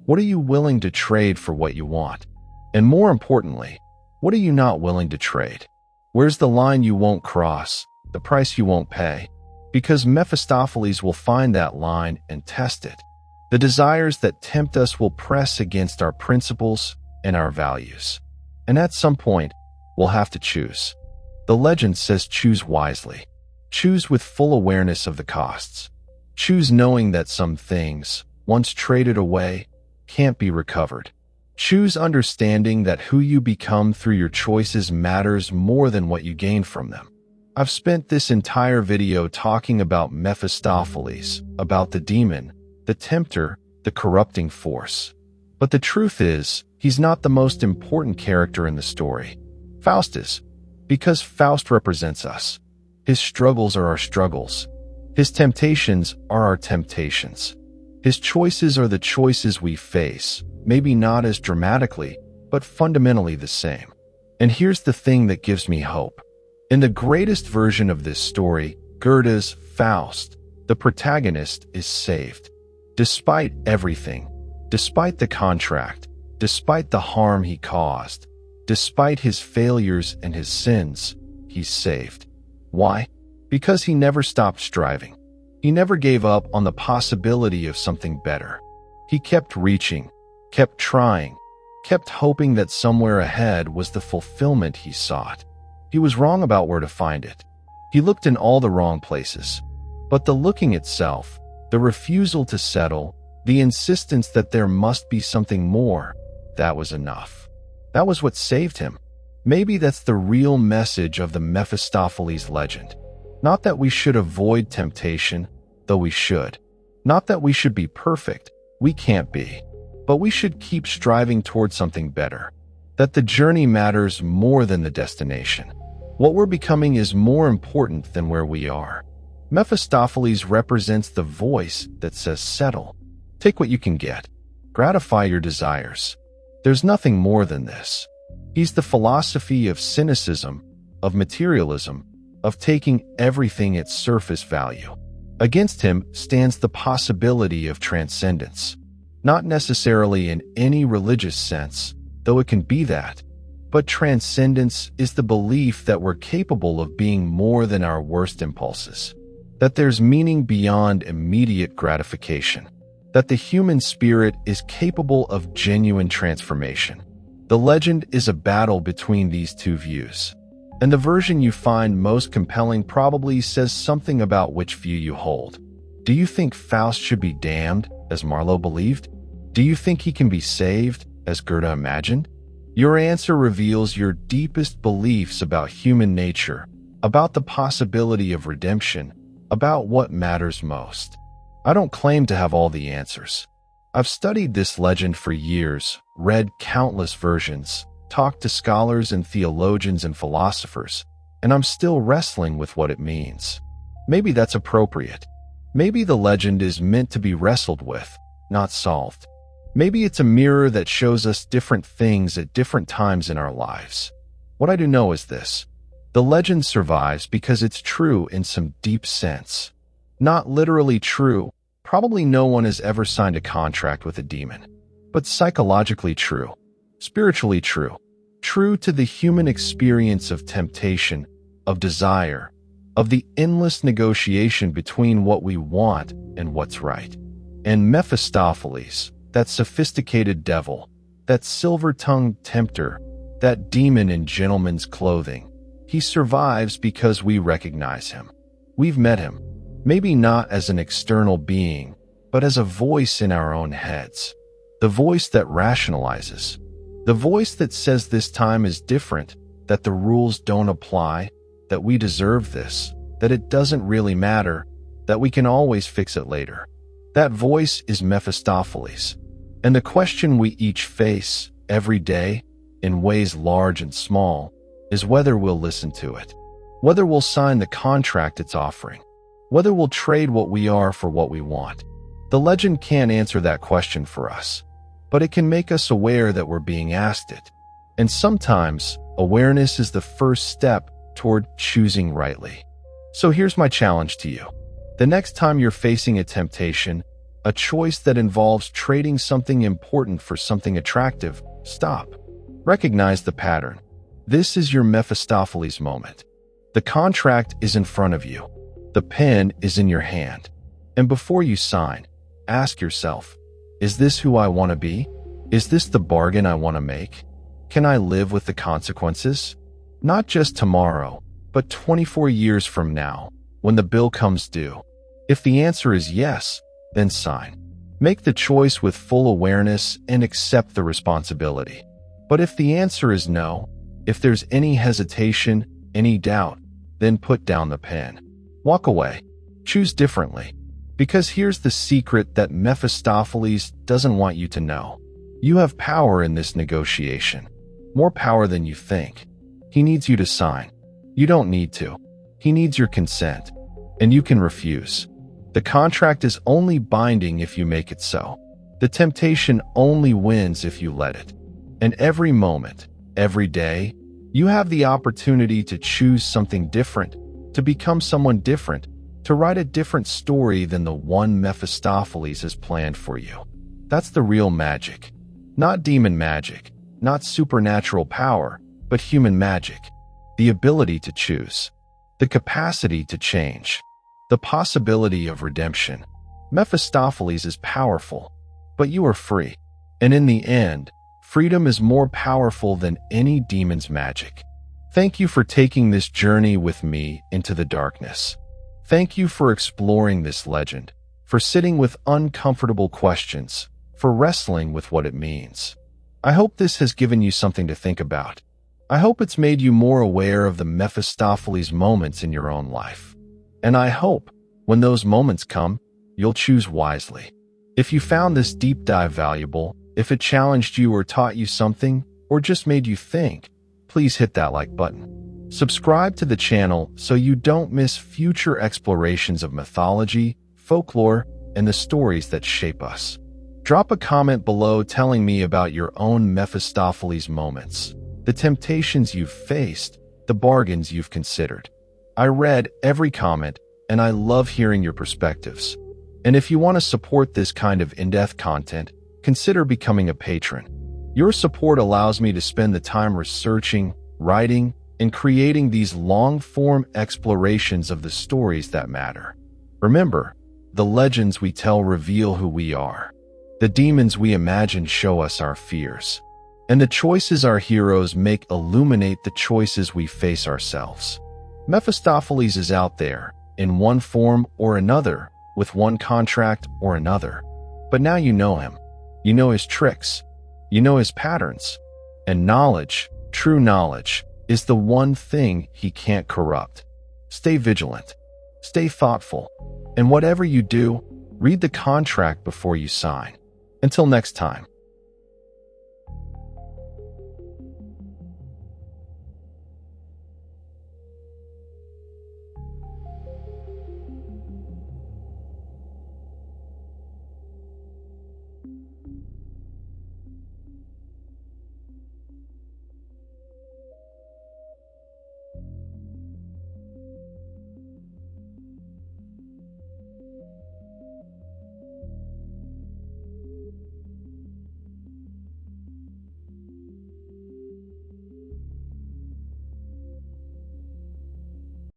what are you willing to trade for what you want? And more importantly, what are you not willing to trade? Where's the line you won't cross, the price you won't pay? Because Mephistopheles will find that line and test it. The desires that tempt us will press against our principles and our values. And at some point, we'll have to choose. The legend says choose wisely. Choose with full awareness of the costs. Choose knowing that some things, once traded away, can't be recovered. Choose understanding that who you become through your choices matters more than what you gain from them. I've spent this entire video talking about Mephistopheles, about the demon, the tempter, the corrupting force. But the truth is, he's not the most important character in the story. Faust is, because Faust represents us. His struggles are our struggles. His temptations are our temptations. His choices are the choices we face, maybe not as dramatically, but fundamentally the same. And here's the thing that gives me hope. In the greatest version of this story, Goethe's Faust, the protagonist is saved. Despite everything, despite the contract, despite the harm he caused, despite his failures and his sins, he's saved. Why? Because he never stopped striving. He never gave up on the possibility of something better. He kept reaching, kept trying, kept hoping that somewhere ahead was the fulfillment he sought. He was wrong about where to find it. He looked in all the wrong places. But the looking itself, the refusal to settle, the insistence that there must be something more, that was enough. That was what saved him. Maybe that's the real message of the Mephistopheles legend. Not that we should avoid temptation, though we should. Not that we should be perfect, we can't be. But we should keep striving toward something better. That the journey matters more than the destination. What we're becoming is more important than where we are. Mephistopheles represents the voice that says settle. Take what you can get. Gratify your desires. There's nothing more than this. He's the philosophy of cynicism, of materialism, of taking everything at surface value. Against him stands the possibility of transcendence. Not necessarily in any religious sense, though it can be that. But transcendence is the belief that we're capable of being more than our worst impulses. That there's meaning beyond immediate gratification. That the human spirit is capable of genuine transformation. The legend is a battle between these two views. And the version you find most compelling probably says something about which view you hold. Do you think Faust should be damned, as Marlowe believed? Do you think he can be saved, as Goethe imagined? Your answer reveals your deepest beliefs about human nature, about the possibility of redemption, about what matters most. I don't claim to have all the answers. I've studied this legend for years, read countless versions, talked to scholars and theologians and philosophers, and I'm still wrestling with what it means. Maybe that's appropriate. Maybe the legend is meant to be wrestled with, not solved. Maybe it's a mirror that shows us different things at different times in our lives. What I do know is this: the legend survives because it's true in some deep sense. Not literally true. Probably no one has ever signed a contract with a demon. But psychologically true. Spiritually true. True to the human experience of temptation, of desire, of the endless negotiation between what we want and what's right. And Mephistopheles, that sophisticated devil, that silver-tongued tempter, that demon in gentleman's clothing, he survives because we recognize him. We've met him, maybe not as an external being, but as a voice in our own heads. The voice that rationalizes. The voice that says this time is different, that the rules don't apply, that we deserve this, that it doesn't really matter, that we can always fix it later. That voice is Mephistopheles. And the question we each face every day, in ways large and small, is whether we'll listen to it, whether we'll sign the contract it's offering, whether we'll trade what we are for what we want. The legend can't answer that question for us, but it can make us aware that we're being asked it. And sometimes, awareness is the first step toward choosing rightly. So here's my challenge to you. The next time you're facing a temptation, a choice that involves trading something important for something attractive, stop. Recognize the pattern. This is your Mephistopheles moment. The contract is in front of you. The pen is in your hand. And before you sign, ask yourself, is this who I want to be? Is this the bargain I want to make? Can I live with the consequences? Not just tomorrow, but 24 years from now, when the bill comes due. If the answer is yes, then sign. Make the choice with full awareness and accept the responsibility. But if the answer is no, if there's any hesitation, any doubt, then put down the pen. Walk away. Choose differently. Because here's the secret that Mephistopheles doesn't want you to know. You have power in this negotiation. More power than you think. He needs you to sign. You don't need to. He needs your consent. And you can refuse. The contract is only binding if you make it so. The temptation only wins if you let it. And every moment, every day, you have the opportunity to choose something different, to become someone different, to write a different story than the one Mephistopheles has planned for you. That's the real magic. Not demon magic, not supernatural power, but human magic. The ability to choose. The capacity to change. The possibility of redemption. Mephistopheles is powerful, but you are free. And in the end, freedom is more powerful than any demon's magic. Thank you for taking this journey with me into the darkness. Thank you for exploring this legend, for sitting with uncomfortable questions, for wrestling with what it means. I hope this has given you something to think about. I hope it's made you more aware of the Mephistopheles moments in your own life. And I hope, when those moments come, you'll choose wisely. If you found this deep dive valuable, if it challenged you or taught you something, or just made you think, please hit that like button. Subscribe to the channel so you don't miss future explorations of mythology, folklore, and the stories that shape us. Drop a comment below telling me about your own Mephistopheles moments, the temptations you've faced, the bargains you've considered. I read every comment, and I love hearing your perspectives. And if you want to support this kind of in-depth content, consider becoming a patron. Your support allows me to spend the time researching, writing, and creating these long-form explorations of the stories that matter. Remember, the legends we tell reveal who we are. The demons we imagine show us our fears. And the choices our heroes make illuminate the choices we face ourselves. Mephistopheles is out there, in one form or another, with one contract or another. But now you know him. You know his tricks. You know his patterns. And knowledge, true knowledge, is the one thing he can't corrupt. Stay vigilant. Stay thoughtful. And whatever you do, read the contract before you sign. Until next time.